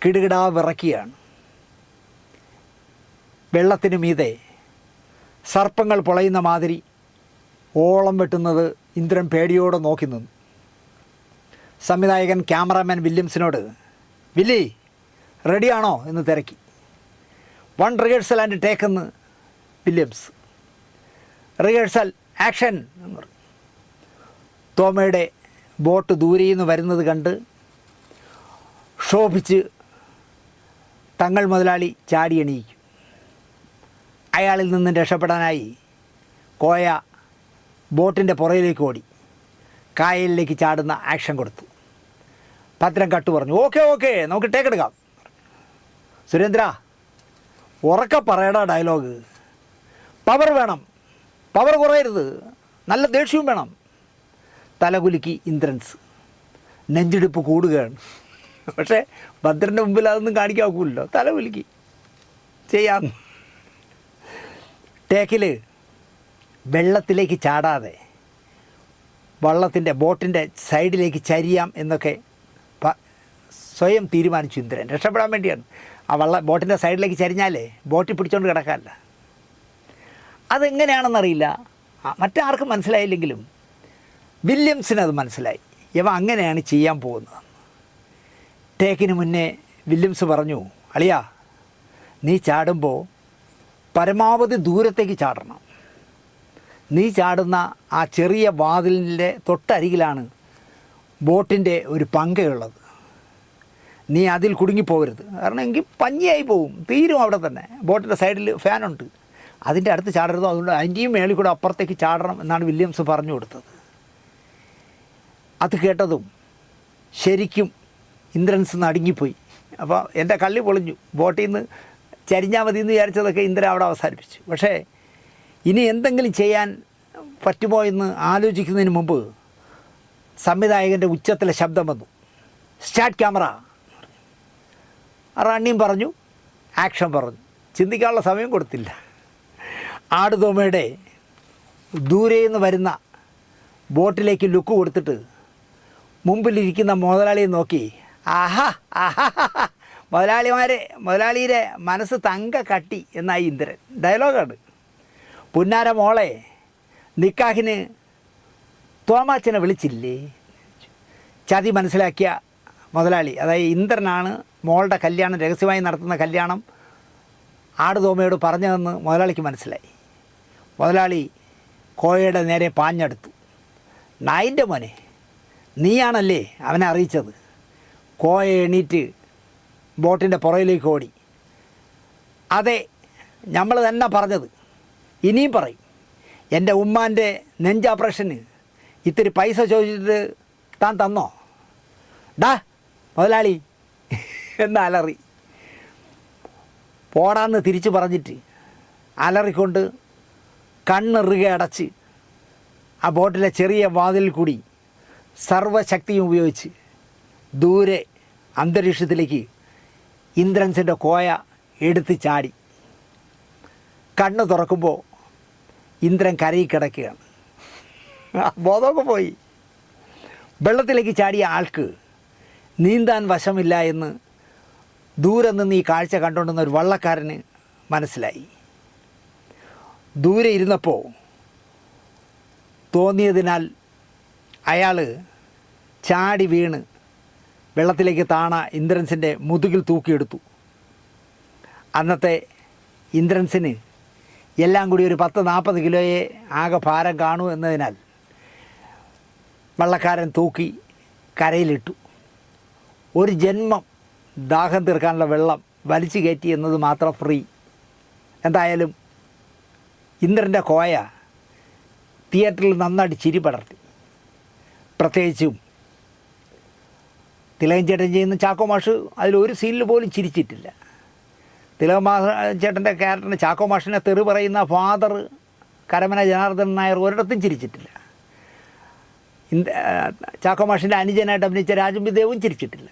കിടുകിടാ വിറക്കുകയാണ്. വെള്ളത്തിന് മീതെ സർപ്പങ്ങൾ പൊളയുന്ന മാതിരി ഓളം വെട്ടുന്നത് ഇന്ദ്രൻ പേടിയോടെ നോക്കി നിന്നു. സംവിധായകൻ ക്യാമറാമാൻ വില്യംസിനോട്, വില്ലി റെഡിയാണോ എന്ന് തിരക്കി. 1 റിഹേഴ്സൽ ആൻഡ് ടേക്ക് എന്ന് വില്യംസ്. റിഹേഴ്സൽ ആക്ഷൻ എന്ന് പറഞ്ഞു. തോമയുടെ ബോട്ട് ദൂരയിൽ നിന്ന് വരുന്നത് കണ്ട് ക്ഷോഭിച്ച് തങ്ങൾ മുതലാളി ചാടി എണീക്കും. അയാളിൽ നിന്നും രക്ഷപ്പെടാനായി കോയ ബോട്ടിൻ്റെ പുറയിലേക്ക് ഓടി കായലിലേക്ക് ചാടുന്ന ആക്ഷൻ കൊടുത്തു. ഭദ്രൻ കട്ടു പറഞ്ഞു, ഓക്കെ നമുക്ക് ടേക്ക് എടുക്കാം. സുരേന്ദ്ര ഉറക്കെ പറയടാ ഡയലോഗ്, പവർ വേണം, പവർ കുറയരുത്, നല്ല ദേഷ്യവും വേണം. തലകുലുക്കി ഇന്ദ്രൻസ്. നെഞ്ചിടിപ്പ് കൂടുകയാണ്. പക്ഷേ ഭദ്രൻ്റെ മുമ്പിൽ അതൊന്നും കാണിക്കാൻ ഒക്കില്ലല്ലോ. തലകുലുക്കി ചെയ്യാം. ടേക്കിൽ വെള്ളത്തിലേക്ക് ചാടാതെ ബോട്ടിൻ്റെ സൈഡിലേക്ക് ചരിയാം എന്നൊക്കെ സ്വയം തീരുമാനിച്ചു ഇന്ദ്രൻ. രക്ഷപ്പെടാൻ വേണ്ടിയാണ്. ആ ബോട്ടിൻ്റെ സൈഡിലേക്ക് ചരിഞ്ഞാലേ ബോട്ടിൽ പിടിച്ചുകൊണ്ട് കിടക്കാമല്ല. അതെങ്ങനെയാണെന്നറിയില്ല, മറ്റാർക്കും മനസ്സിലായില്ലെങ്കിലും വില്യംസിനത് മനസ്സിലായി. ഇവ അങ്ങനെയാണ് ചെയ്യാൻ പോകുന്നത്. ടേക്കിന് മുന്നേ വില്യംസ് പറഞ്ഞു, അളിയാ നീ ചാടുമ്പോൾ പരമാവധി ദൂരത്തേക്ക് ചാടണം. നീ ചാടുന്ന ആ ചെറിയ വാതിലിൻ്റെ തൊട്ടരികിലാണ് ബോട്ടിൻ്റെ ഒരു പങ്കയുള്ളത്. നീ അതിൽ കുടുങ്ങിപ്പോകരുത്, കാരണം എങ്കിൽ പഞ്ഞിയായി പോവും, തീരും അവിടെ തന്നെ. ബോട്ടിൻ്റെ സൈഡിൽ ഫാനുണ്ട്, അതിൻ്റെ അടുത്ത് ചാടരുതോ, അതുകൊണ്ട് അതിൻ്റെയും മേളിൽ കൂടെ അപ്പുറത്തേക്ക് ചാടണം എന്നാണ് വില്യംസ് പറഞ്ഞു കൊടുത്തത്. അത് കേട്ടതും ശരിക്കും ഇന്ദ്രൻസ് നടുങ്ങിപ്പോയി. അപ്പോൾ എൻ്റെ കള്ളി പൊളിഞ്ഞു. ബോട്ടിൽ നിന്ന് ചരിഞ്ഞാൽ മതി എന്ന് വിചാരിച്ചതൊക്കെ ഇന്ദ്രൻ അവിടെ അവസാനിപ്പിച്ചു. പക്ഷേ ഇനി എന്തെങ്കിലും ചെയ്യാൻ പറ്റുമോ എന്ന് ആലോചിക്കുന്നതിന് മുമ്പ് സംവിധായകൻ്റെ ഉച്ചത്തിലെ ശബ്ദം വന്നു, സ്റ്റാർട്ട് ക്യാമറ. റണ്ണിയും പറഞ്ഞു, ആക്ഷൻ പറഞ്ഞു. ചിന്തിക്കാനുള്ള സമയം കൊടുത്തില്ല. ആടുതോമയുടെ ദൂരെ നിന്ന് വരുന്ന ബോട്ടിലേക്ക് ലുക്ക് കൊടുത്തിട്ട് മുമ്പിലിരിക്കുന്ന മുതലാളിയെ നോക്കി, ആഹാ ആഹാ മുതലാളിയുടെ മനസ്സ് തങ്ക കട്ടി എന്നായി ഇന്ദ്രൻ. ഡയലോഗാണ്. പുന്നാര മോളെ നിക്കാഹിന് തോമാച്ചനെ വിളിച്ചില്ലേ? ചതി മനസ്സിലാക്കിയ മുതലാളി, അതായത് ഇന്ദ്രനാണ് മോളുടെ കല്യാണം, രഹസ്യമായി നടത്തുന്ന കല്യാണം ആടുതോമയോട് പറഞ്ഞതെന്ന് മുതലാളിക്ക് മനസ്സിലായി. മുതലാളി കോയയുടെ നേരെ പാഞ്ഞെടുത്തു. നായിൻ്റെ മോനെ, നീയാണല്ലേ അവനെ അറിയിച്ചത്? കോയ എണീറ്റ് ബോട്ടിൻ്റെ പുറയിലേക്ക് ഓടി. അതെ, നമ്മൾ തന്നെ പറഞ്ഞത്, ഇനിയും പറയും. എൻ്റെ ഉമ്മാൻ്റെ നെഞ്ച് ഓപ്പറേഷന് ഇത്തിരി പൈസ ചോദിച്ചിട്ട് താൻ തന്നോ? ഡാ മുതലാളി എന്ന് അലറി. പോടാന്ന് തിരിച്ചു പറഞ്ഞിട്ട് അലറിക്കൊണ്ട് കണ്ണിറുകെ അടച്ച് ആ ബോട്ടിലെ ചെറിയ വാതിൽ കൂടി സർവ്വശക്തിയും ഉപയോഗിച്ച് ദൂരെ അന്തരീക്ഷത്തിലേക്ക് ഇന്ദ്രൻസിൻ്റെ കോയ എടുത്ത് ചാടി. കണ്ണ് തുറക്കുമ്പോൾ ഇന്ദ്രൻ കരയിൽ കിടക്കുകയാണ്. ബോധമൊക്കെ പോയി. വെള്ളത്തിലേക്ക് ചാടിയ ആൾക്ക് നീന്താൻ വശമില്ല എന്ന് ദൂരെ നിന്ന് ഈ കാഴ്ച കണ്ടുകൊണ്ടുന്ന ഒരു വള്ളക്കാരന് മനസ്സിലായി. ദൂരെ ഇരുന്നപ്പോൾ തോന്നിയതിനാൽ അയാൾ ചാടി വീണ് വെള്ളത്തിലേക്ക് താണ ഇന്ദ്രൻസിൻ്റെ മുതുകിൽ തൂക്കിയെടുത്തു. അന്നത്തെ ഇന്ദ്രൻസിന് എല്ലാം കൂടി ഒരു 10-40 കിലോയെ ആകെ ഭാരം കാണൂ എന്നതിനാൽ വള്ളക്കാരൻ തൂക്കി കരയിലിട്ടു. ഒരു ജന്മം ദാഹം തീർക്കാനുള്ള വെള്ളം വലിച്ചു കയറ്റി എന്നത് മാത്രം ഫ്രീ. എന്തായാലും ഇന്ദ്രൻ്റെ കോയ തിയേറ്ററിൽ നന്നായിട്ട് ചിരി പടർത്തി. പ്രത്യേകിച്ചും തിലകൻ ചേട്ടൻ ചെയ്യുന്ന ചാക്കോ മാഷ് അതിലൊരു സീനിൽ പോലും ചിരിച്ചിട്ടില്ല. തിലകൻ ചേട്ടൻ്റെ ക്യാരക്ടറിന് ചാക്കോ മാഷിനെ തെറി പറയുന്ന ഫാദർ കരമന ജനാർദ്ദനൻ നായർ ഒരിടത്തും ചിരിച്ചിട്ടില്ല. ചാക്കോ മാഷിൻ്റെ അനുജനായിട്ട് അഭിനയിച്ച രാജംബി ദേവും ചിരിച്ചിട്ടില്ല.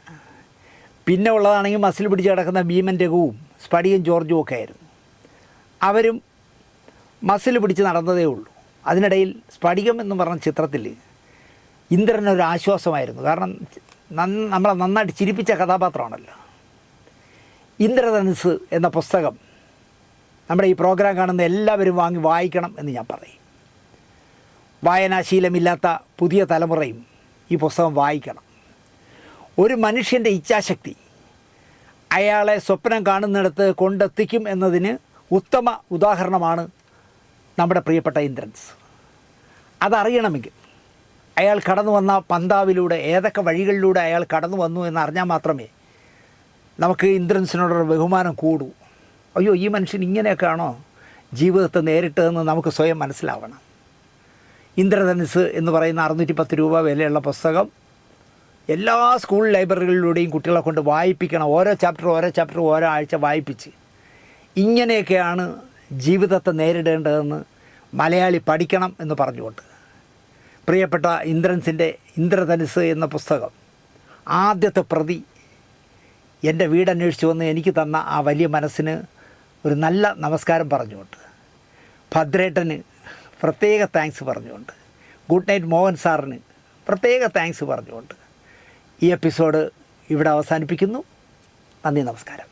പിന്നെ ഉള്ളതാണെങ്കിൽ മസിൽ പിടിച്ച് കിടക്കുന്ന ഭീമൻ രഘുവും സ്പടിയും ജോർജും ഒക്കെ ആയിരുന്നു. അവരും മസിൽ പിടിച്ച് നടന്നതേ ഉള്ളൂ. അതിനിടയിൽ സ്ഫടികം എന്ന് പറഞ്ഞ ചിത്രത്തിൽ ഇന്ദ്രനൊരു ആശ്വാസമായിരുന്നു. കാരണം നമ്മളെ നന്നായിട്ട് ചിരിപ്പിച്ച കഥാപാത്രമാണല്ലോ. ഇന്ദ്രധനുസ് എന്ന പുസ്തകം നമ്മുടെ ഈ പ്രോഗ്രാം കാണുന്ന എല്ലാവരും വാങ്ങി വായിക്കണം എന്ന് ഞാൻ പറയും. വായനാശീലമില്ലാത്ത പുതിയ തലമുറയും ഈ പുസ്തകം വായിക്കണം. ഒരു മനുഷ്യൻ്റെ ഇച്ഛാശക്തി അയാളെ സ്വപ്നം കാണുന്നിടത്ത് കൊണ്ടെത്തിക്കും എന്നതിന് ഉത്തമ ഉദാഹരണമാണ് നമ്മുടെ പ്രിയപ്പെട്ട ഇന്ദ്രൻസ്. അതറിയണമെങ്കിൽ അയാൾ കടന്നു വന്ന പന്താവിലൂടെ ഏതൊക്കെ വഴികളിലൂടെ അയാൾ കടന്നു വന്നു എന്നറിഞ്ഞാൽ മാത്രമേ നമുക്ക് ഇന്ദ്രൻസിനോടൊരു ബഹുമാനം കൂടൂ. അയ്യോ, ഈ മനുഷ്യൻ ഇങ്ങനെയൊക്കെയാണോ ജീവിതത്തെ നേരിട്ടതെന്ന് നമുക്ക് സ്വയം മനസ്സിലാവണം. ഇന്ദ്രധനുസ് എന്ന് പറയുന്ന 610 രൂപ വിലയുള്ള പുസ്തകം എല്ലാ സ്കൂൾ ലൈബ്രറികളിലൂടെയും കുട്ടികളെ കൊണ്ട് വായിപ്പിക്കണം. ഓരോ ചാപ്റ്റർ ഓരോ ആഴ്ച വായിപ്പിച്ച് ഇങ്ങനെയൊക്കെയാണ് ജീവിതത്തെ നേരിടേണ്ടതെന്ന് മലയാളി പഠിക്കണം എന്ന് പറഞ്ഞുകൊണ്ട് പ്രിയപ്പെട്ട ഇന്ദ്രൻസിൻ്റെ ഇന്ദ്രധനുസ് എന്ന പുസ്തകം ആദ്യത്തെ പ്രതി എൻ്റെ വീടന്വേഷിച്ച് വന്ന് എനിക്ക് തന്ന ആ വലിയ മനസ്സിന് ഒരു നല്ല നമസ്കാരം പറഞ്ഞുകൊണ്ട്, ഭദ്രേട്ടന് പ്രത്യേക താങ്ക്സ് പറഞ്ഞുകൊണ്ട്, ഗുഡ് നൈറ്റ് മോഹൻ സാറിന് പ്രത്യേക താങ്ക്സ് പറഞ്ഞുകൊണ്ട് ഈ എപ്പിസോഡ് ഇവിടെ അവസാനിപ്പിക്കുന്നു. നന്ദി, നമസ്കാരം.